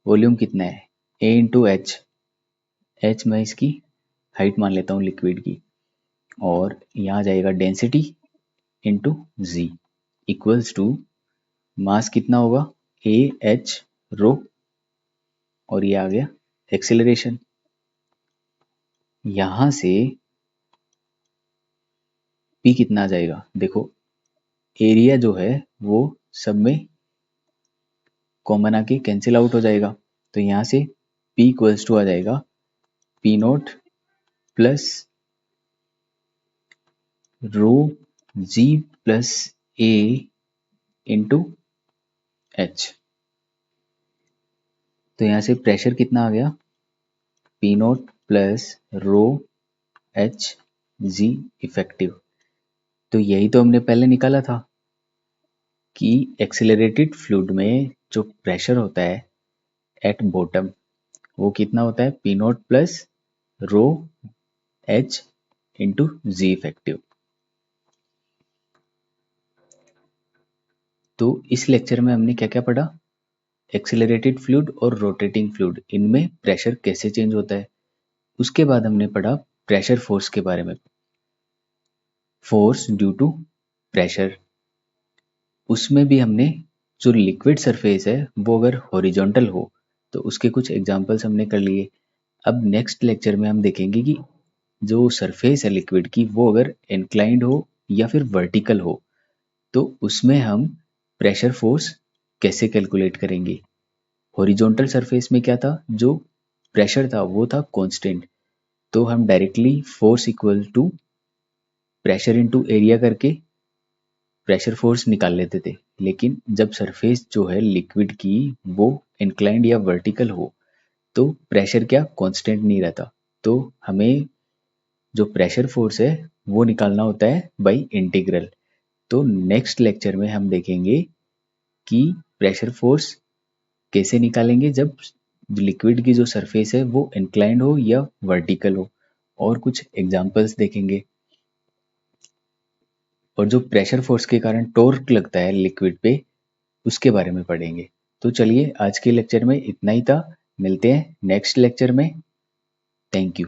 वॉल्यूम कितना है ए into H, H मैं इसकी हाइट मान लेता हूँ लिक्विड की, और यहाँ जाएगा density into G equals to mass कितना होगा ए एच रो, और ये आ गया एक्सेलरेशन। यहां से पी कितना आ जाएगा, देखो एरिया जो है वो सब में कॉमन आके कैंसिल आउट हो जाएगा। तो यहां से P इक्वल्स टू आ जाएगा P naught plus rho G plus A into H. तो यहां से प्रेशर कितना आ गया, P naught plus rho H G effective. तो यही तो हमने पहले निकाला था कि एक्सेलरेटेड फ्लूइड में जो प्रेशर होता है एट बॉटम वो कितना होता है, P naught plus rho H into G effective. तो इस लेक्चर में हमने क्या क्या पढ़ा, एक्सेलरेटेड फ्लूइड और रोटेटिंग फ्लूइड इनमें प्रेशर कैसे चेंज होता है। उसके बाद हमने पढ़ा प्रेशर फोर्स के बारे में, फोर्स ड्यू टू प्रेशर। उसमें भी हमने जो लिक्विड सरफेस है वो अगर हॉरिजॉन्टल हो तो उसके कुछ एग्जांपल्स हमने कर लिए। अब नेक्स्ट लेक्चर में हम देखेंगे कि जो सरफेस है लिक्विड की वो अगर इंक्लाइंड हो या फिर वर्टिकल हो तो उसमें हम प्रेशर फोर्स कैसे कैलकुलेट करेंगे। हॉरिजॉन्टल सरफेस में क्या था, जो प्रेशर था वो था कांस्टेंट, तो हम directly force equal to pressure into area करके प्रेशर फोर्स निकाल लेते थे, लेकिन जब सरफेस जो है लिक्विड की वो इंक्लाइंड या वर्टिकल हो तो प्रेशर क्या कांस्टेंट नहीं रहता। तो हमें जो प्रेशर फोर्स है वो निकालना होता है बाय इंटीग्रल। तो नेक्स्ट लेक्चर में हम देखेंगे कि प्रेशर फोर्स कैसे निकालेंगे जब लिक्विड की जो सरफेस है वो इंक्लाइंड हो या वर्टिकल हो, और कुछ एग्जांपल्स देखेंगे। और जो प्रेशर फोर्स के कारण टॉर्क लगता है लिक्विड पे, उसके बारे में पढ़ेंगे। तो चलिए आज के लेक्चर में इतना ही था, मिलते हैं नेक्स्ट लेक्चर में। Thank you.